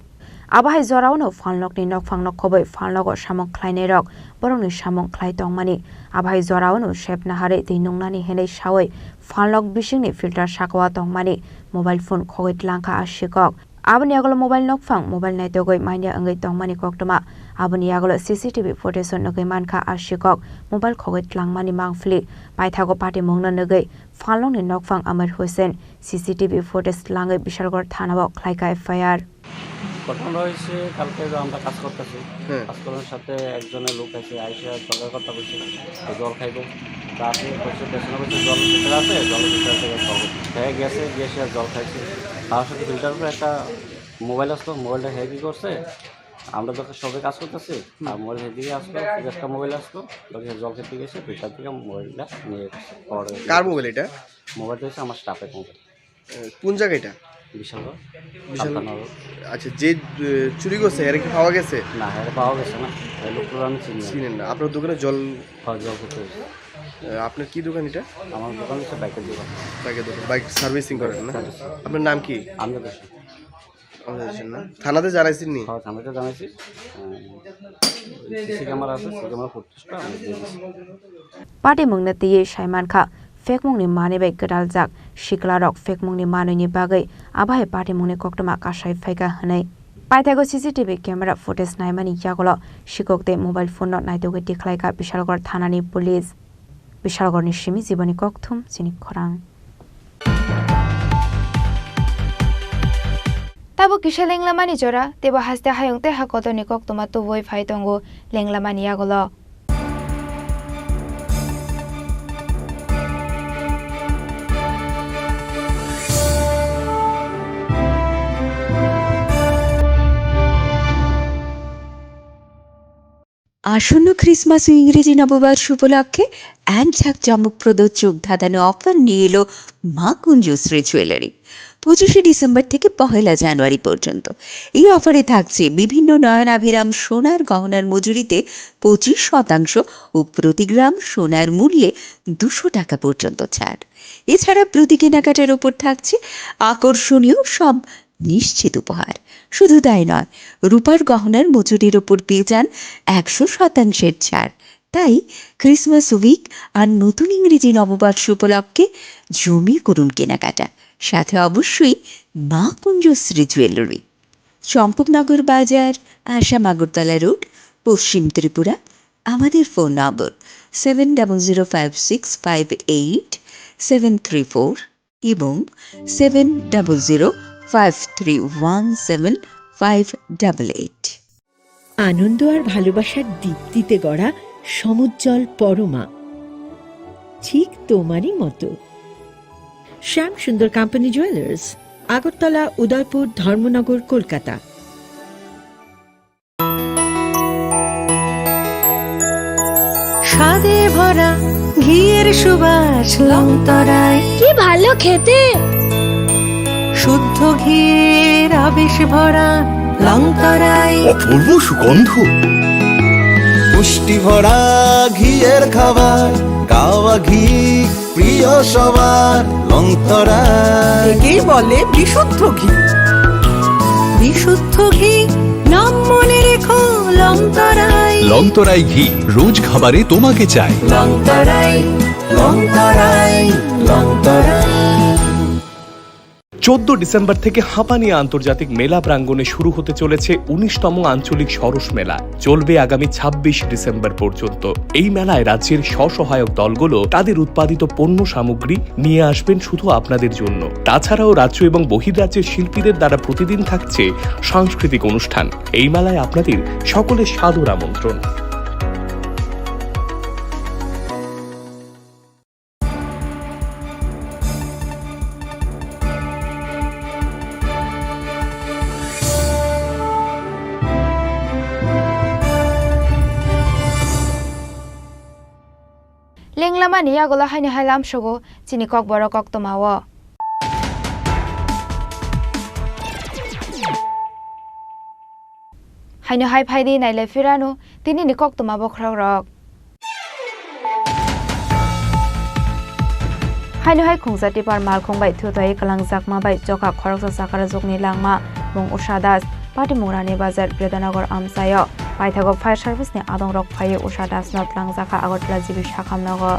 Abahai Zorauno Falnok ni Nokfang Nokoboy Falnogo Shamong Kleinerok, Boroni Shamong Kleitongmani, Abahai Zorauno Shep Nahare, the Nungnani Hene Shaway, Falnok Bishing filter Shakwa Tongmani, mobile phone Kogit Lanka Ashikok, Abaniagolo mobile Nokfang, mobile Netogoy Mania Angay Tongmani Koktoma, Abaniagolo CCTV footage on Nogemanka Ashikok, mobile Kogit Langmani Mangfli, Paitago Party Mongna Nogay, Falnok ni Nokfang Amar Hussein, CCTV footage Langay Bishalgor Thanabo, Klaika FIR. ঘটনা হয়েছে কালকে আমরা কাজ করতেছি কাজ করার সাথে একজনের লোক আছে আইসা জলের কথা বলছে জল খাইব তা আসে বলছে পেছনে বলছে জল ভিতরে আছে জলের ভিতরে থেকে হয়ে গেছে গিয়ে সে জল খাইছে তার সাথে ফিল্টার করে একটা মোবাইল আসলো মোবাইলটা হ্যাঁ কী করছে আমরা যখন সবাই কাজ করতেছি আর মোবাইল দিকে আসলো একটা মোবাইল আসলো জল খেতে গেছে ফিল্টার থেকে মোবাইলটা নিয়ে গেছে কার মোবাইল এটা? মোবাইলটা হচ্ছে আমার স্টাফের মোবাইল। কোন জায়গা এটা? বিশাল আচ্ছা, যে চুরি করছে এর কি পাওয়া গেছে? না এর পাওয়া গেছে না, লোকগুলো আমি চিনেন না। আপনার দোকানে জল করতে আপনার কি দোকান এটা? আমার দোকান হচ্ছে বাইকের দোকান। বাইকের দোকান, বাইক সার্ভিসিং করেন না? আপনার নাম কি? আমজাদ হোসেন। না থানাতে জানাইছেন নি? হ্যাঁ থানাতে জানাইছি, সিসি ক্যামেরা আছে, সিসি ক্যামেরা ফুটেজটা আমি দিয়ে দিয়েছি। Party mungna tiye shaimankha fake mungni mane bai gadaljak shiklarok fake mungni manoni bagai abai party mungni koktoma kashai phaika hanai paithago CCTV camera footage naimani yagolo shikokte mobile phone not naitoge tikhlaika bishalgor thanani police bishalgor ni shimi jiboni kokthum Chini Khorang Tabo kisha lenglamani jora tebo haste hayongte hakotoni koktoma to voi phaitongo lenglamani yagolo আসন্ন Christmas ও ইংরেজি নববর্ষ উপলক্ষে এক ঝাঁক চমকপ্রদ চোখ ধাঁধানো offer নিয়ে এলো মা কুঞ্জশ্রী জুয়েলারি 25 ডিসেম্বর থেকে 1 জানুয়ারি পর্যন্ত। এই অফারে থাকছে বিভিন্ন নয়নাভিরাম সোনার গহনার মজুরিতে 25% ও প্রতি গ্রাম সোনার মূল্যে 200 টাকা পর্যন্ত ছাড়। এছাড়া প্রতি কেনাকাটার ওপর থাকছে আকর্ষণীয় সব নিশ্চিত উপহার। শুধু তাই নয়, রূপার গহনার মজুরির ওপর পেয়ে যান 100% ছাড়। তাই ক্রিসমাস উইক আর নতুন ইংরেজি নববর্ষ উপলক্ষে জমিয়ে করুন কেনাকাটা, সাথে অবশ্যই মা কুঞ্জশ্রী জুয়েলারি, চম্পকনগর বাজার, আসাম আগরতলা রোড, পশ্চিম ত্রিপুরা। আমাদের ফোন নম্বর 7005658734 এবং 7005317588। আনন্দ আর ভালোবাসার দীপ্তিতে গড়া সমুজ্জ্বল পরমা, ঠিক তোমারই মতো। শ্যাম সুন্দর কোম্পানি জুয়েলার্স, আগরতলা, উদয়পুর, ধর্মনগর, কলকাতা। স্বাদে ভরা ঘিয়ের সুবাস লংতরায়, কি ভালো খেতে। শুদ্ধ ঘিয়ের আবেশ ভরা লংতরায়, অপূর্ব সুগন্ধ, পুষ্টি ভরা ঘিয়ের খাবার, গাওয়া ঘি প্রিয় সবার লংতরায়। একে বলে বিশুদ্ধ ঘি। বিশুদ্ধ ঘি নাম মনে রেখো লংতরায়। লংতরাই ঘি রোজ খাবারে তোমাকে চাই। লংতরায়, লংতরায়, লংতরায়। 14 ডিসেম্বর থেকে হাঁপানিয়া আন্তর্জাতিক মেলা প্রাঙ্গণে শুরু হতে চলেছে 19তম আঞ্চলিক সরস মেলা। চলবে আগামী 26 ডিসেম্বর পর্যন্ত। এই মেলায় রাজ্যের স্বসহায়ক দলগুলো তাদের উৎপাদিত পণ্য সামগ্রী নিয়ে আসবেন শুধু আপনাদের জন্য। তাছাড়াও রাজ্য এবং বহির্রাজ্যের শিল্পীদের দ্বারা প্রতিদিন থাকছে সাংস্কৃতিক অনুষ্ঠান। এই মেলায় আপনাদের সকলের সাদর আমন্ত্রণ। লেংলামানি আগলা হাইনি হাইলাম সগো চিনি kokborok tongmawo. Haino hai phaidi naile firano tini ni kok tongmabo khrogrok. Haino hai khungzati par mal khongbai thutai kalangjak ma bai joka khoroksa sakara jokni langma mong ushadas Pati Murani Bazar Bredanagar Amsayo Paithago Fire Service ni Adong Rock Fire Ushadas Not Langzaka Agotla Jibi Shakamnago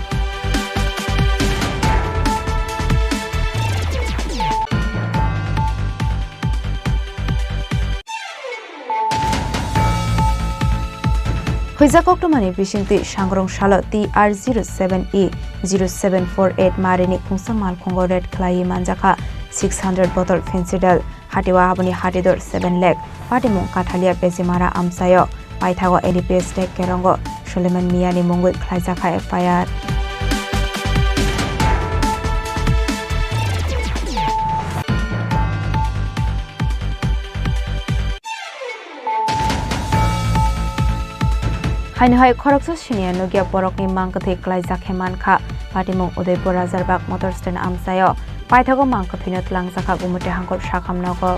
Huizakok to Mani Bishinti Shangrong Shalo TR07E 0748 Marini Kungsamal Kongo Red Clay Manjaka 600 bottle Fencidal Hatiwa Habani Hatidor 7 leg Patimung Katalia Bezimara Amsayo Paithago EDPS Tek Kerongo Suleiman Miani Mungwit Klaizaka FIR Hainohai Korokso Shinia Nugia Borokni Mankati Klaizak Hemanka Patimung Udaipur Razarbak Motor Stand Amsayo Paithago Mankapinot Langzaka Gumute Hangkot Shakamnogo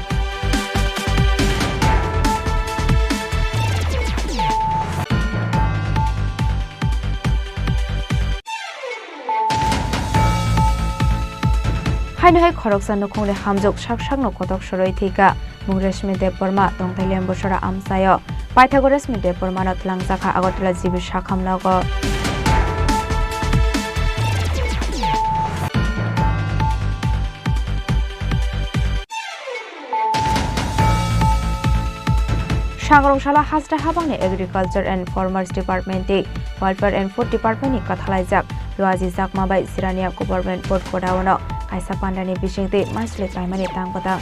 Hainohai Koroksa Nukungle Hamjok Shakshak no Kotok Shoroi Thika Mungreshmi Deporma Tongtalian Boshora Amsayo Pythagoras Mide Pormanot Langzaka Agotla Jibi Shakamnogo Shangrongshala Hasra Habangni Agriculture and Farmers Department Welfare and Food Department Kathalajak Luazi Zakma by Sirania Government Board Kodawano Kaisa Pandani Bishingti Masle Primary Tangpata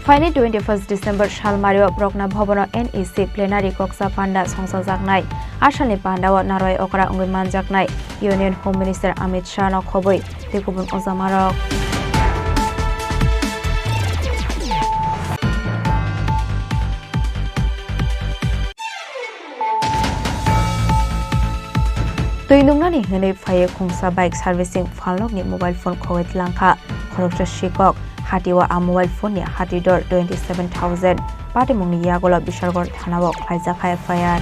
Finally 21st December Shalmario Brokna Bhobono NEC Plenary Koksa Panda Songsa Jaknai Ashalni Pandawa Naroi Okra Ungman Jaknai Union Home Minister Amit Shah no Khoboi Tekubun Ozamarok Toinungnani Hene Faye Khungsa Bike Servicing Falnokni Mobile Phone Khowet Langkha Khoroksa Shikok Hatiwa a mobile phone ni Hatidor 27,000 Patimungni Yagola Bishargor Thanawok Klaizaka FIR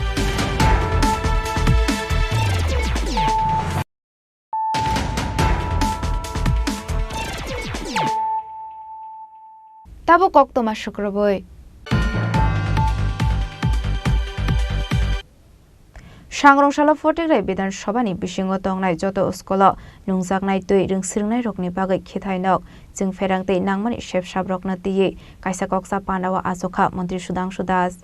Tabo Kok Toma Shukroboi सांग्रंशाला फटिग्राय विधानसभानि बिसिङाव दंनाय Jat school नुंजाकनाय दै रोंसिरनाय रकनि बागै खिथायनक जों फेरांतै नांमानि सेबसाब रकना तियै कायसा कक्सा पान्डावा आजखा मन्त्री सुधांशु दास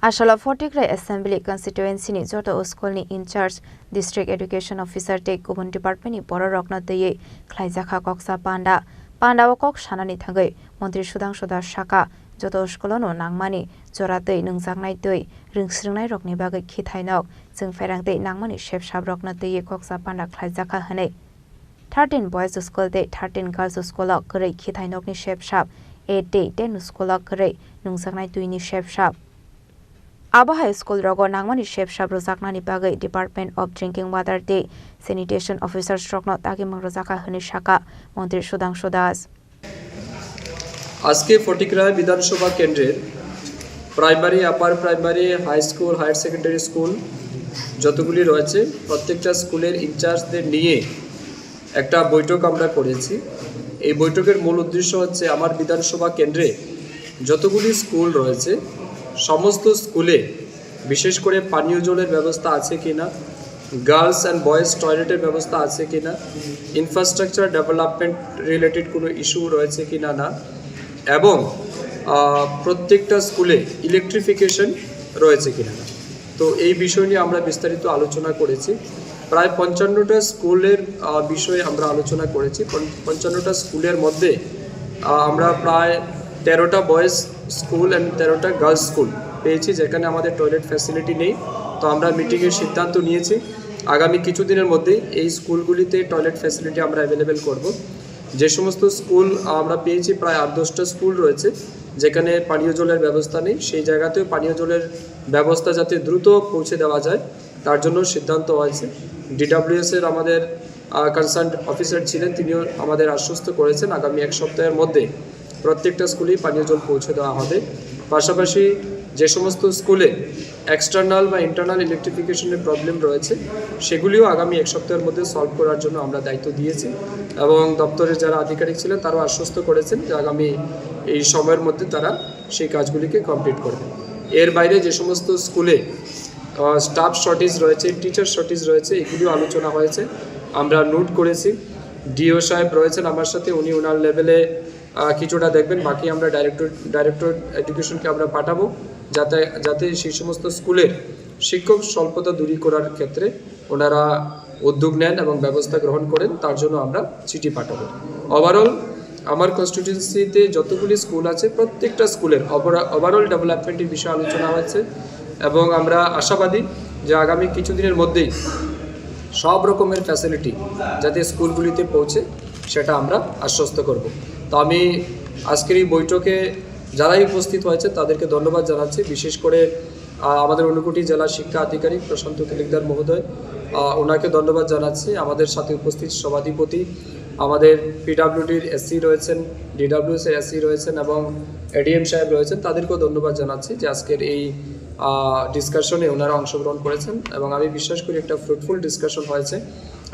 आसाला फटिग्राय assembly कन्स्टिट्युएन्सिनि जत स्कुलनि in charge district education अफिसार ते गुबुन डिपार्टमेन्टनि बर' रकना तियै ख्लायजाखा कक्सा पान्डावा कक सानानि थांगै मन्त्री सुधांशु दास साका जत स्कुलनो नांमानि जरातै नोंजाकनाय दै रोंसिरनाय रकनि बागै खिथायनक जों फेरांतै नांमानि सेबसाब रकना तियै कक्सा पान्डा ख्लायजाखा हनै 13 बॉयज स्कूल दे 13 गर्ल्स स्कूल गरै खिथायनकनि सेबसाब 8 दे 10 स्कूल गरै नोंजाकनाय दुइनि सेबसाब आबाहाय स्कूल रगो नांमानि सेबसाब रोजाकनानि बागै department of drinking water they sanitation अफिसार स्ट्रकनो तागिमंग रोजाका हनै शाखा मन्त्री सुधांशु दास আজকে ফটিকরায় বিধানসভা কেন্দ্রের primary upper primary high school higher secondary school যতগুলি রয়েছে প্রত্যেকটা স্কুলের ইনচার্জদের নিয়ে একটা বৈঠক আমরা করেছি। এই বৈঠকের মূল উদ্দেশ্য হচ্ছে আমার বিধানসভা কেন্দ্রে যতগুলি স্কুল রয়েছে সমস্ত স্কুলে বিশেষ করে পানীয় জলের ব্যবস্থা আছে কিনা, গার্লস অ্যান্ড বয়েজ টয়লেটের ব্যবস্থা আছে কিনা, ইনফ্রাস্ট্রাকচার ডেভেলপমেন্ট রিলেটেড কোনো ইস্যু রয়েছে কিনা না, এবং প্রত্যেকটা স্কুলে ইলেকট্রিফিকেশন রয়েছে কিনা না। তো এই বিষয় নিয়ে আমরা বিস্তারিত আলোচনা করেছি। প্রায় 55টা স্কুলের বিষয়ে আমরা আলোচনা করেছি। 55টা স্কুলের মধ্যে আমরা প্রায় 13টা বয়েজ স্কুল অ্যান্ড 13টা গার্লস স্কুল পেয়েছি যেখানে আমাদের টয়লেট ফ্যাসিলিটি নেই। তো আমরা মিটিংয়ের সিদ্ধান্ত নিয়েছি আগামী কিছুদিনের মধ্যেই এই স্কুলগুলিতে টয়লেট ফ্যাসিলিটি আমরা অ্যাভেলেবেল করব। যে সমস্ত স্কুল আমরা পেয়েছি প্রায় 8-10টা স্কুল রয়েছে যেখানে পানীয় জলের ব্যবস্থা নেই, সেই জায়গাতেও পানীয় জলের ব্যবস্থা যাতে দ্রুত পৌঁছে দেওয়া যায় তার জন্য সিদ্ধান্ত হয়েছে। DWS এর আমাদের কনসার্ন অফিসার ছিলেন, তিনিও আমাদের আশ্বস্ত করেছেন আগামী এক সপ্তাহের মধ্যে প্রত্যেকটা স্কুলেই পানীয় জল পৌঁছে দেওয়া হবে। পাশাপাশি যে সমস্ত স্কুলে এক্সটার্নাল বা ইন্টারনাল ইলেকট্রিফিকেশনের প্রবলেম রয়েছে সেগুলিও আগামী এক সপ্তাহের মধ্যে সলভ করার জন্য আমরা দায়িত্ব দিয়েছি এবং দপ্তরের যারা আধিকারিক ছিলেন তারাও আশ্বস্ত করেছেন যে আগামী এই সময়ের মধ্যে তারা সেই কাজগুলিকে কমপ্লিট করবে। এর বাইরে যে সমস্ত স্কুলে স্টাফ শর্টেজ রয়েছে, টিচার শর্টেজ রয়েছে, এগুলিও আলোচনা হয়েছে, আমরা নোট করেছি। ডিও সাহেব রয়েছেন আমার সাথে, উনি ওনার লেভেলে কিছুটা দেখবেন, বাকি আমরা ডাইরেক্টর এডুকেশনকে আমরা পাঠাবো যাতে সেই সমস্ত স্কুলের শিক্ষক স্বল্পতা দূরী করার ক্ষেত্রে ওনারা উদ্যোগ নেন এবং ব্যবস্থা গ্রহণ করেন, তার জন্য আমরা চিঠি পাঠাবো। ওভারঅল আমার কনস্টিটিউয়েন্সিতে যতগুলি স্কুল আছে প্রত্যেকটা স্কুলের ওভারঅল ডেভেলপমেন্টের বিষয়ে আলোচনা হয়েছে এবং আমরা আশাবাদী যে আগামী কিছুদিনের মধ্যেই সব রকমের ফ্যাসিলিটি যাতে স্কুলগুলিতে পৌঁছে সেটা আমরা আশ্বস্ত করব। তো আমি আজকের এই বৈঠকে যারাই উপস্থিত হয়েছে তাদেরকে ধন্যবাদ জানাচ্ছি, বিশেষ করে আমাদের ঊনকোটি জেলা শিক্ষা আধিকারিক প্রশান্ত তালুকদার মহোদয়, ওনাকে ধন্যবাদ জানাচ্ছি। আমাদের সাথে উপস্থিত সভাধিপতি, আমাদের পিডব্লিউডির এসসি রয়েছেন, DWS এর এসসি রয়েছেন এবং ADM সাহেব রয়েছেন, তাদেরকেও ধন্যবাদ জানাচ্ছি যে আজকের এই ডিসকাশনে ওনারা অংশগ্রহণ করেছেন এবং আমি বিশ্বাস করি একটা ফ্রুটফুল ডিসকাশন হয়েছে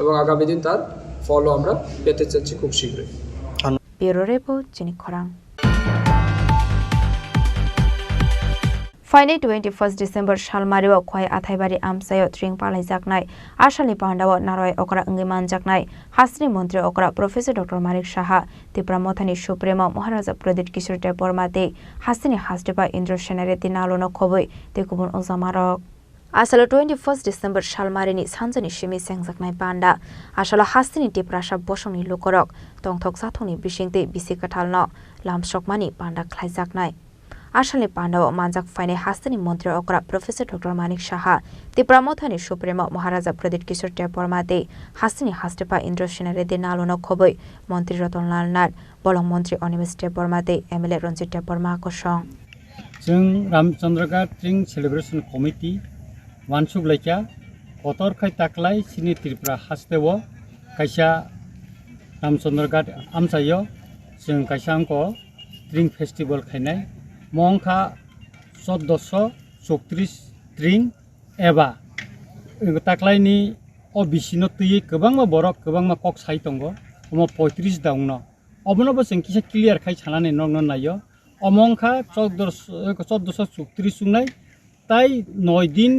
এবং আগামী দিন তার ফলও আমরা পেতে চাচ্ছি খুব শীঘ্রই। ব্যুরো রিপোর্ট চিনি খরাং। फाइनै 21 डिसेम्बर सालमारिव खय आथाइबारि आमसायाव ट्रिं पालायजाकनाय आसामनि पान्डाव नारय अकरा अंगि मानजाकनाय हासनि मन्त्री अकरा प्रोफेसर डॉक्टर मानिक साहा त्रिपुरा मथानि सुप्रीमो महाराजा प्रदीप किशोर देव बर्माते हासनि हासदेबा इन्द्र सेनारे दिनालोनो खबै ते गुबुन अजामारक आसालो 21 डिसेम्बर सालमारिनि सानजानि सिमि सेंजाकनाय पान्डा आसालो हासनि टिप्रासा बसंनि लुकरक तंथक साथंनि बिसिंते बिसि कथालनो लामसकमानि पान्डा ख्लायजाकनाय आसामनि पान्डाव मानजाक फाइनै हासनि मन्त्री अकरा प्रोफेसर डॉक्टर मानिक साहा त्रिपुरा मथानि सुप्रीमो महाराजा प्रदीप किशोर देव बर्माते हासनि हासदेबा इन्द्र सेनारे दिनालोनो खबै मन्त्री रतनलाल नाथ बलं मन्त्री अनिमेश देव बर्माते MLA रंजित देव बर्मा कसं जों रामचंद्रघाट ट्रिं सेलिब्रेशन कमिटी वानसुक लाइका कतर खाय ताकलाय सिनि त्रिपुरा हासदेव कायसा रामचंद्रघाट आमसायो जों कायसा अंको ट्रिं फेस्टिवल खायनाय मंखा 1434 ट्रिं एबा ताकलायनि अ बिसिनो तुयै गोबांमा बरक गोबांमा कक साइ दंगो अम 35 दाउनो अबनबो जों किसा क्लियर खाय सानानै नंनो नायो अमंखा 1434 सुंनाय ताई 9 दिन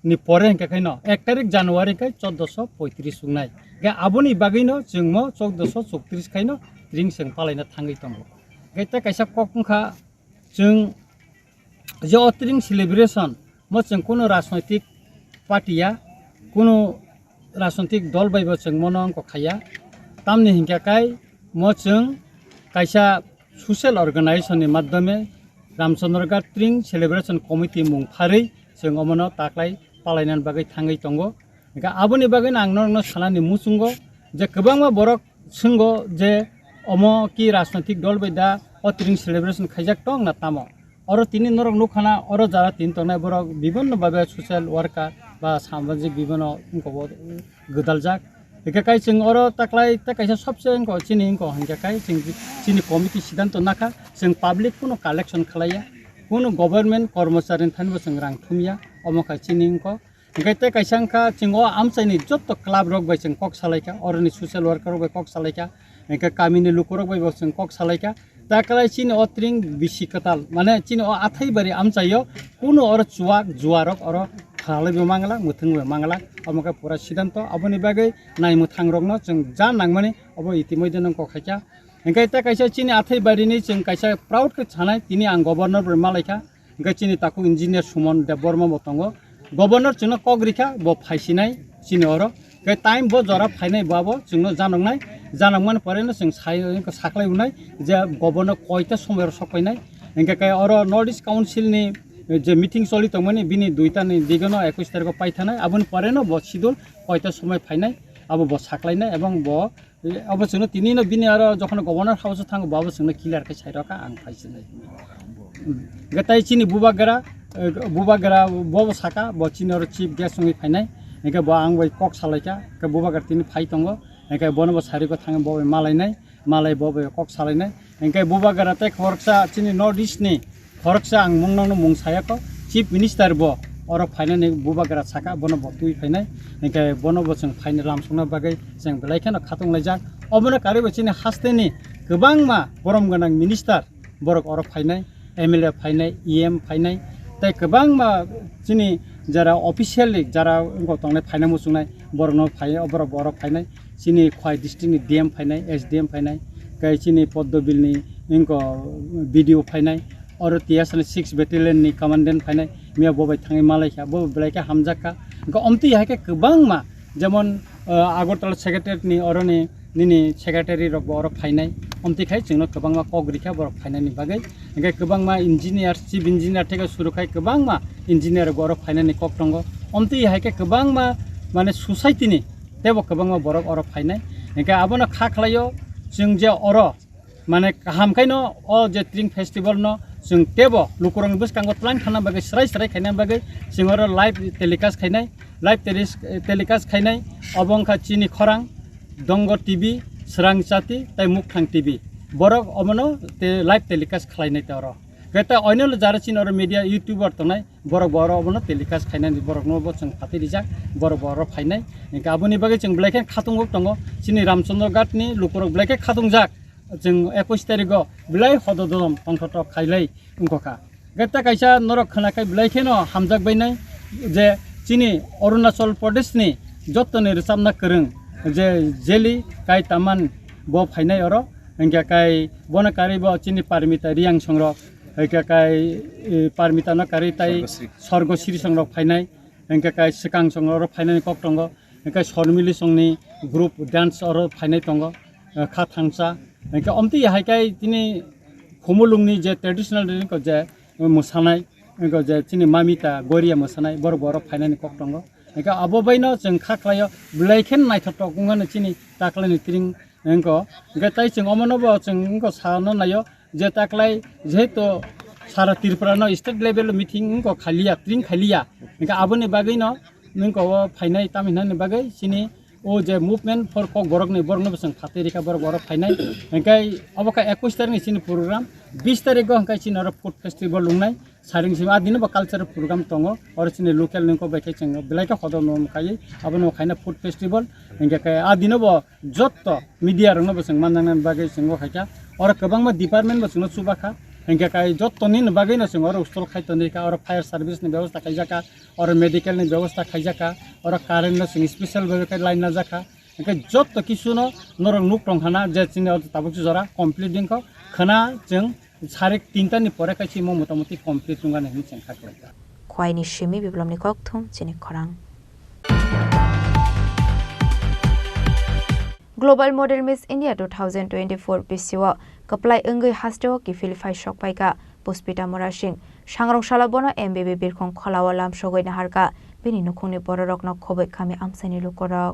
ni pore hingka kai no 1 tarik January kai 1435 sungnai ga aboni bagui no jengmo 1434 kai no tring seng palaina thangai tongo gaita kaisa kokungkha jeng je otring celebration mo jeng kono rajnaitik partia kono rajnaitik dol bai bo jeng mono ko khaya tamni hingka kai mo jeng kaisa social organization ni madhyame Ramchandra Tring Celebration Committee mung pharei jeng omono taklai palainan bagai thangai tongo ga aboni bagai nang no salani musungo je kwbangma borok sungo je omo ki rajnaitik dol bai da otring celebration khaijak tong na tamo oro tini norok nukhana oro jara tin tongnai borok bibinno babe social worker ba samajik bibinno ko godaljak eka kai jeng oro taklai ta kaisa sobse ko chini ko hingka kai chini committee sidanto nakha jeng public kuno collection khlaya kuno government kormachari thanbo jeng rang thumya omoka chini ko gaita kaisangka jingo amchaini jotto club rok bai jeng kok salaika oroni social worker rok bai kok salaika eka kamini lukorok bai jeng kok salaika taklai chini otring bisikatal mane chini o athai bari amchayo kuno oro chuak juarok oro khalai bo mangla muthung bo mangla omoka pura sidanto aboni bagai nai muthang rok no jeng ja nangmani obo itimoide nang ko khaika engkai ta kaisa chini athai bari ni jeng kaisa proud ke chanai tini ang governor ber malaika engkai chini taku engineer Sumon Deborma botongo governor chungno kogrika bo phaisinai chini oro gai time bo jora phainai babo chungno janongnai janangman pareno jeng sai ko saklai unai je governor koita somer sokainai engkai kai oro North East Council ni je meeting choli tongmani bini duita ni digono 21 tariko paithanai aboni pareno bo sidul koita somay phainai abo bo saklainai ebong bo abo chungno tini no bini aro jokhon governor house thango babo chungno clear kai sairaka ang phaisinai gatai chini bubagara bobo saka bo chini oro chief guest ngi phainai engka bo ang bai kok salaika ka bubagar tini phai tongo engka bono bo sariko thang bo malainai malai bo kok salainai engka bubagara te khorksa chini North East ni khorksa ang mungnang no mungsaya ko chief minister bo oro phainai bubagara saka bono bo tui phainai engka bono bo jeng phainai lamsungna bagai jeng belaikhano khatung laijak obono kari bo chini hasteni kwbangma borom ganang minister borok oro phainai MLA phainai EM phainai tai kwbangma chini jara officially jara ngo tongnai phainai musungnai borok no phai oborok borok phainai chini khwai district ni DM phainai SDM phainai kai chini Poddobil ni inko BDO phainai oro TSN 6 battalion ni commandant phainai mia bobai thangai malaika bo blaika hamjaka go omti haike kwbangma jemon Agartala secretary ni oroni nini secretary rok oro phainai omti khai chungno kwbangma kogrika borok phainai ni bagai engkai kwbangma engineer chief engineer theke suru khai kwbangma engineer borok phainai ni kok tongo omti haike kwbangma mane society ni tebo kwbangma borok oro phainai engkai abono kha khlayo jeng je oro mane kaham kaino o je Tring festival no jeng tebo lukurang bus kanggo tlang khana bagai srai khaina bagai jeng oro live telecast khainai live telecast khainai obongkha Chini Khorang Dongo TV Srang Chati tai Mukhang TV borok omono te live telecast khlainai toro geta oinol jara chin oro media youtuber tonai borok omono telecast khainai borok no bo jeng phati rijak borok phainai engka aboni bagai jeng blaike khatung tongo Chini Ramchandra Ghat ni lukurok blaike khatung jak jeng 21 tariko bilai hododom tongtho khailai ungkokha geta kaisa norok khanakai bilaike no hamjak bainai je Chini Arunachal Pradesh ni jottoni rsamna kwrung je jeli kai taman bo phainai oro engka kai bona kari bo Chini Parmita Riang songrok engka kai Parmita no kari tai Sorgo Sri songrok phainai engka kai Sikang songrok phainai kok tongo engka Sormili songni group dance oro phainai tongo kha thangsa engka omti haikai tini khumulungni je traditional ko je musanai engka je Chini Mamita Goria musanai borok phainai kok tongo engka abo baino jeng kha khlayo blaikhen naithotok ungano Chini taklani Tring engko engka tai jeng omono bo jeng engko sano nayo je taklai jeheto sara Tripura no state level meeting engko khaliya Tring khaliya engka aboni bagai no engko phainai taminani bagai Chini o je movement for Kokborok ni borok no besang phaterika borok phainai engkai aboka 21 tarik ni Chini program 20 tarik go engkai Chini oro food festival lungnai saring sima adino ba cultural program tongo oro Chini local ningko baike cheng belaika hodom nom kai abono khaina food festival engka kai adino bo jotto media rong no besang manang bagai chengo khaika oro kwbangma department bo chungno chubakha इनका कई जो तोनी बागै न सिंग और उस्तल खाई तोनी का और फायर सर्विस नि व्यवस्था खाई जाका और मेडिकल नि व्यवस्था खाई जाका और कारेंट न सिंग स्पेशल व्यवस्था लाइन न जाका इनका जो तो किसु न नरंग नुक टंखाना जे चिंग और ताबुक जरा कंप्लीट दिन को खना जों 3:30 नि परे खाइछि म मोटामोटी कंप्लीट जुंगा नि चिंग खाखो ख्वाइनि शिमी बिप्लबनि कक्थुम चिनि खरां ग्लोबल मॉडल मिस इंडिया 2024 बिसिवा कपलाई अंगै हास्टेव की फिलिफाई शकपाइका पुष्पिता मोरासिंग सांग्रं सालाबनो एमबीबी बिरखं खलावा लामसगै नाहारका बिनि नुखुंनि बररकनो खबै खामि आमसानि लुकरक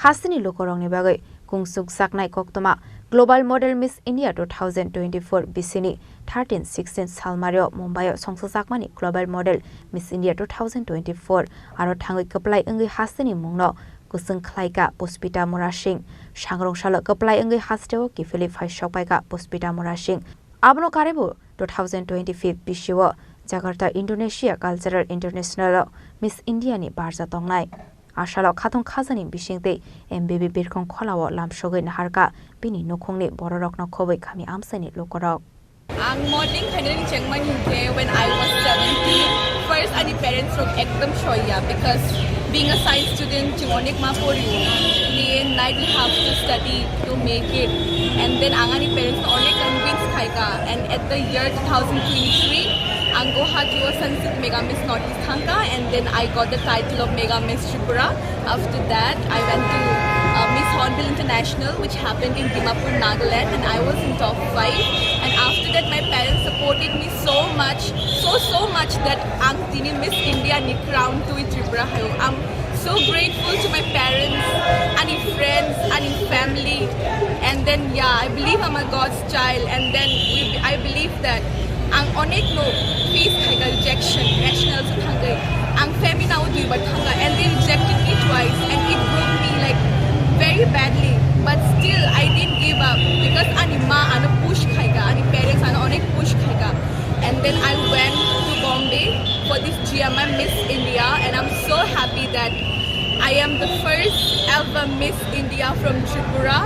हासिनि लुकरकनि बागै कुंसुक साकनाय कक्तमा ग्लोबल मॉडल मिस इंडिया 2024 बिसिनि 13-16 सालमारियो मुंबईआव संसजाकमानि ग्लोबल मॉडल मिस इंडिया 2024 आरो थाङै कपलाई अंगै हासिनि मुंनो कुसुं खलाइका पुष्पिता मोरासिंग सांग्रं सालो कपलाई अंगै हास्टेव की फिलिफाई शकपाइका पुष्पिता मोरासिंग आबनो कारेबो 2025 बिसिव Jakarta Indonesia cultural international miss India नि बारजा तंगनाय आशालाव खाथं खाजानि बिसिंते एमबीबी बिरखं खलाव लामसगै नाहारका बिनि नखंनि बररकनो खबै खामि आमसानि लुकरक Ang modeling kailan chengmani ke when I was 17. First, ani parents rok ekdam shoya because being a science student, chimonik ma poriyo. Then night we have to study to make it, and then angani parents only convince khaika. And at the year 2023, ang Guwahati was Sansit Mega Miss Northeast Thangka, and then I got the title of Mega Miss Tripura. After that, I went to Miss Hornbill International, which happened in Dimapur, Nagaland, and I was in top 5. And after that, my parents supported me so much that ang tini Miss India ni crown to Tripura hayo. I'm so grateful to my parents, and friends, and family. And then I believe I'm a God's child. And then I believe that ang onek no face kaiga rejection, national sa thangay. Ang femina udu but thanga, and they rejected me twice, and it broke me like very badly. But still, I didn't give up because anima ana push kaiga, ani parents ana onek push kaiga. And then I went to Bombay for this GMM Miss India, and I'm so happy that I am the first ever Miss India from Tripura,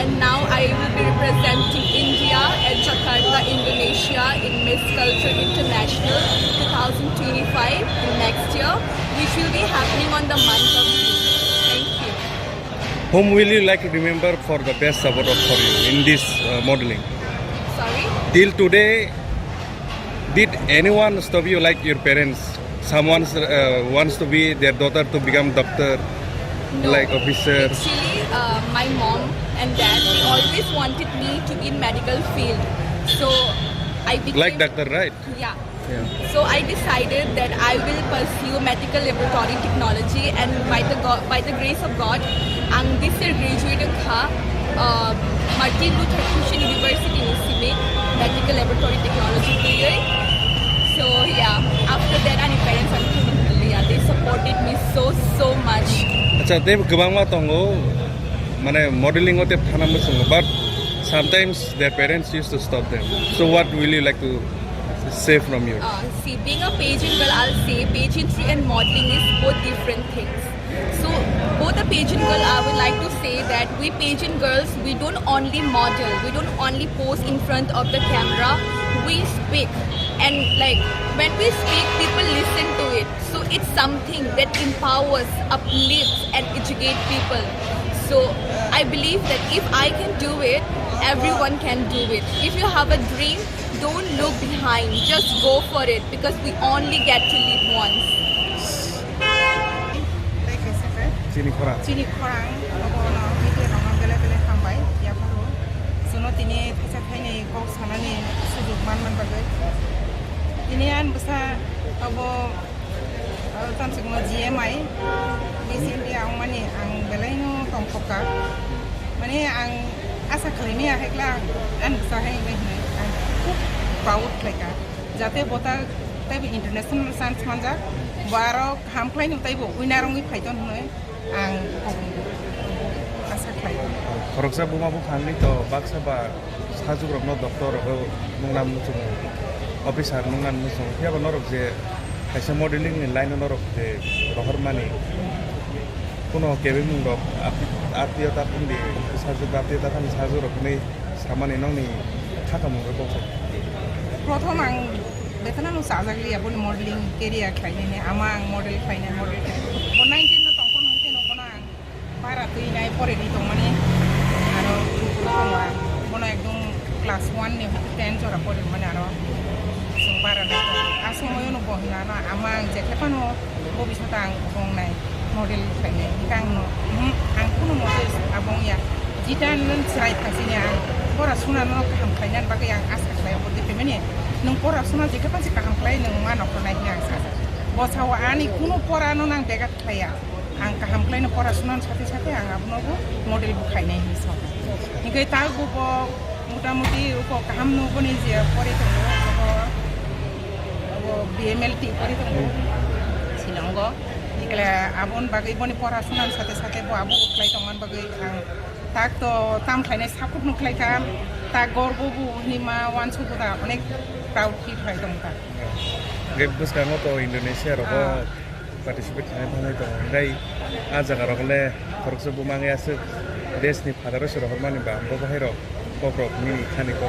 and now I will be representing India at Jakarta, Indonesia in Miss Culture International 2025 next year, which will be happening on the month of June. Thank you. Whom will you like to remember for the best award for you in this modeling? Sorry? Till today, did anyone stop you like your parents? Someone wants to be their daughter to become doctor, No. like officer. Actually, my mom and dad, they always wanted me to be in medical field. So I became... Like doctor, right? Yeah. So I decided that I will pursue medical laboratory technology, and by the grace of God, ang this year graduated ka Martin Luther King University in medical laboratory technology career. So after that, my parents they supported me so much. Acha, they gabangma tongo, mane modeling ote thanam sungo, but sometimes their parents used to stop them. So what will you like to say from you? See, being a pageant girl, I'll say pageantry and modeling is both different things. So both a pageant girl, I would like to say that we pageant girls, we don't only model, we don't only pose in front of the camera, we speak. And like when we speak, people listen to it. So it's something that empowers, uplifts and educates people. So I believe that if I can do it, everyone can do it. If you have a dream, don't look behind, just go for it, because we only get to live once. Chini Khorang. Chini Khorang, abono mite rongam bele khambai ya paro. Sono tini phacha khaini kok sanani sujug man bagai. Ini an besa abo tam sigma GMI BCD ang mani ang belai no tongkoka. Mani ang asa khalimi ahekla an besa hai behne. Proud leka. Jate bota tai international science manja baro hamklai no tai bo winarong phaiton hoy. Ang asa klai. Khoroksa buma bu khangni to baksa ba sajug rokno doctor ho mungnam nuchung officer nungan nuchung ya ba norok je kaisa modeling ni line norok je rohor mani kuno kebe mung rok atiyo ta pundi sajug atiyo ta kan sajug rok ni samani nong ni khata mung rok प्रथम आं बेथानानो साजागलि आबो modelling career खायने आमा आं model खायने model बो 19 no तंखौ नोंथे नबना आं बारा तैनाय परेनि तंमाने आरो तंवा बना एकदम क्लास 1 नि 10 जरा परे माने आरो जों बारा आसमयो नो बहना ना आमा आं जेखेपानो भबिष्यत आं बंनाय मडेल खायने गांनो आं कुनु मडेल आबंया जिता नों साइ थासिने आं परा सुना नो काम खायनान बागै आं आसा खालायाव बदे माने नों परा सुना जेखेपानसे काम खालाय नों मा नखरनाय आं सासा बसाव आनि कुनु परा नो नां बेगा खाया आं काम खालायनो परा सुनान साथे साथे आं आबनोबो मडेल बुखायनाय हिसाब निकै तागुबो मोटामुटी उको काम नो बनि जे परे दंगो अब बीएमएलटी परे दंगो सिलंगो निकले आबन बागै बनि परा सुनान साथे साथे बो आबो उखलाय दंमान बागै आं ताक तो ताम खायनाय सापुट नुखलाय काम ता गर्बबो निमा वानसु बुदा अनेक प्राउड फील फाय दंता गेब बुसकांगो तो इंडोनेशिया रबो पार्टिसिपेट खालामनाय दं ओमफ्राय आ जागा रगले खरकसो बुमांगायासो देशनि फादारसो रहरमानि बा आंबो बाहेर कक्रक मिनि खानिको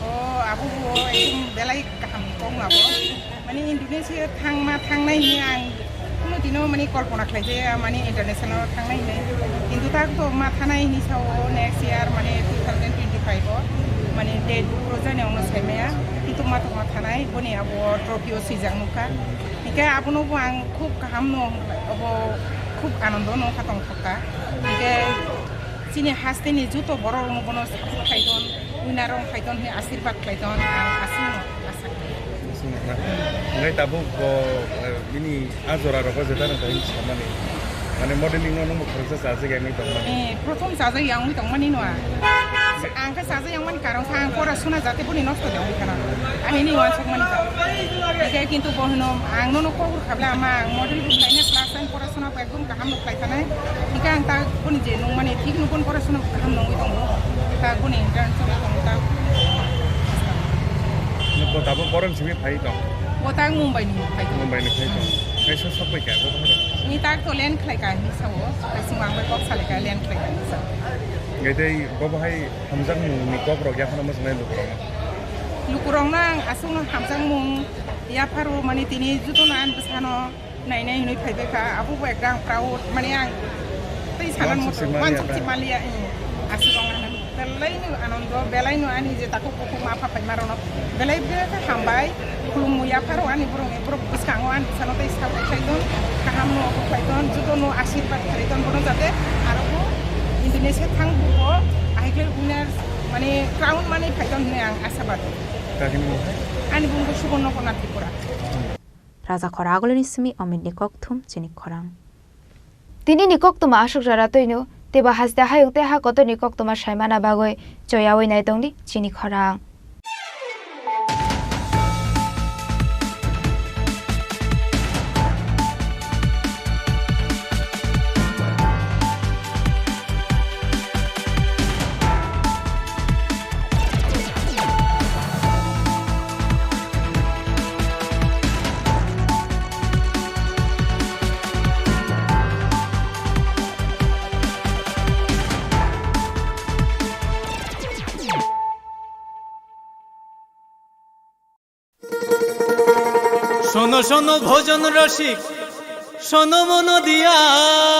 ओ आबो एकदम बेलाय गाहाम कम आबो माने इंडोनेशिया थांनायनि आं कुनु दिनो माने कल्पना खालायजे माने इन्टारनेशनल थांनायनि किन्तु ताक तो मा थानायनि साव नेक्स्ट इयार माने 2025 माने डेट जानायावनो सायमाया किन्तु मा तमा थानाय बनि आबो ट्रफिओ सिजांनुखा निके आबनोबो आं खूब गाहाम नो अब खूब आनन्द नो खातं थका निके चिनि हास्तेनि जुतो बर बनो सापर्ट खायदन उइनारं खायदन नि आशीर्वाद खायदन आं आसिनो आसा ngai tabu bo ini azora rogo jeta na tahin samani mane modeling no mo khorsa saje ga ngai tongmani prothom saje yang mi tongmani noa ang ka saje yang mani karong thang pora suna jate buni nosto de kana ami ni wan sakmani ta ke kintu bohno ang no ko khabla ama model bu kaina class time pora suna pa ekdom kaham no kai tanai ika ang ta buni je no mani thik no pon pora suna kaham no ngi tongo ta buni dan suna tong ta no tabu porang simi phai tong Botang Mumbai ni khai to Mumbai ni khai to khai so sok pai ka bo bo ni tak to len khai ka ni sawo asingwang bai kok sale ka len khai ka ni sa ngai dei bo bo hai hamjang mu ni kok rok ya khana mas nai lukurong nang asung hamjang mung ya pharu mani tini juto nan besano nai nai noi phai be ka abu bo ekdang proud mani ang tei sanan mo wan chuk malia asung nan belai ni anondo belai no ani je takuk ko ma pha pai marono belai be ka hambai kulum ya pharu ani burung buruk buskango an sano tei sa khaidon kaham no ko khaidon juto no ashirwad khaidon bono jate aro ko Indonesia thang bo aikle winner mane crown mane khaidon ne ang asabad ani bungo suborno kona Tripura Raja Khoragolin ismi Amit Nikok Thum Chini Khorang Tini Nikok Tuma Ashok Jaratoino Teba hasda hayuk te ha koto Nikok Tuma Shaimana Bagoi Joyawoi Nai Tongdi Chini Khorang শোনো শোনো ভোজন রসিক শোনো মন দিয়া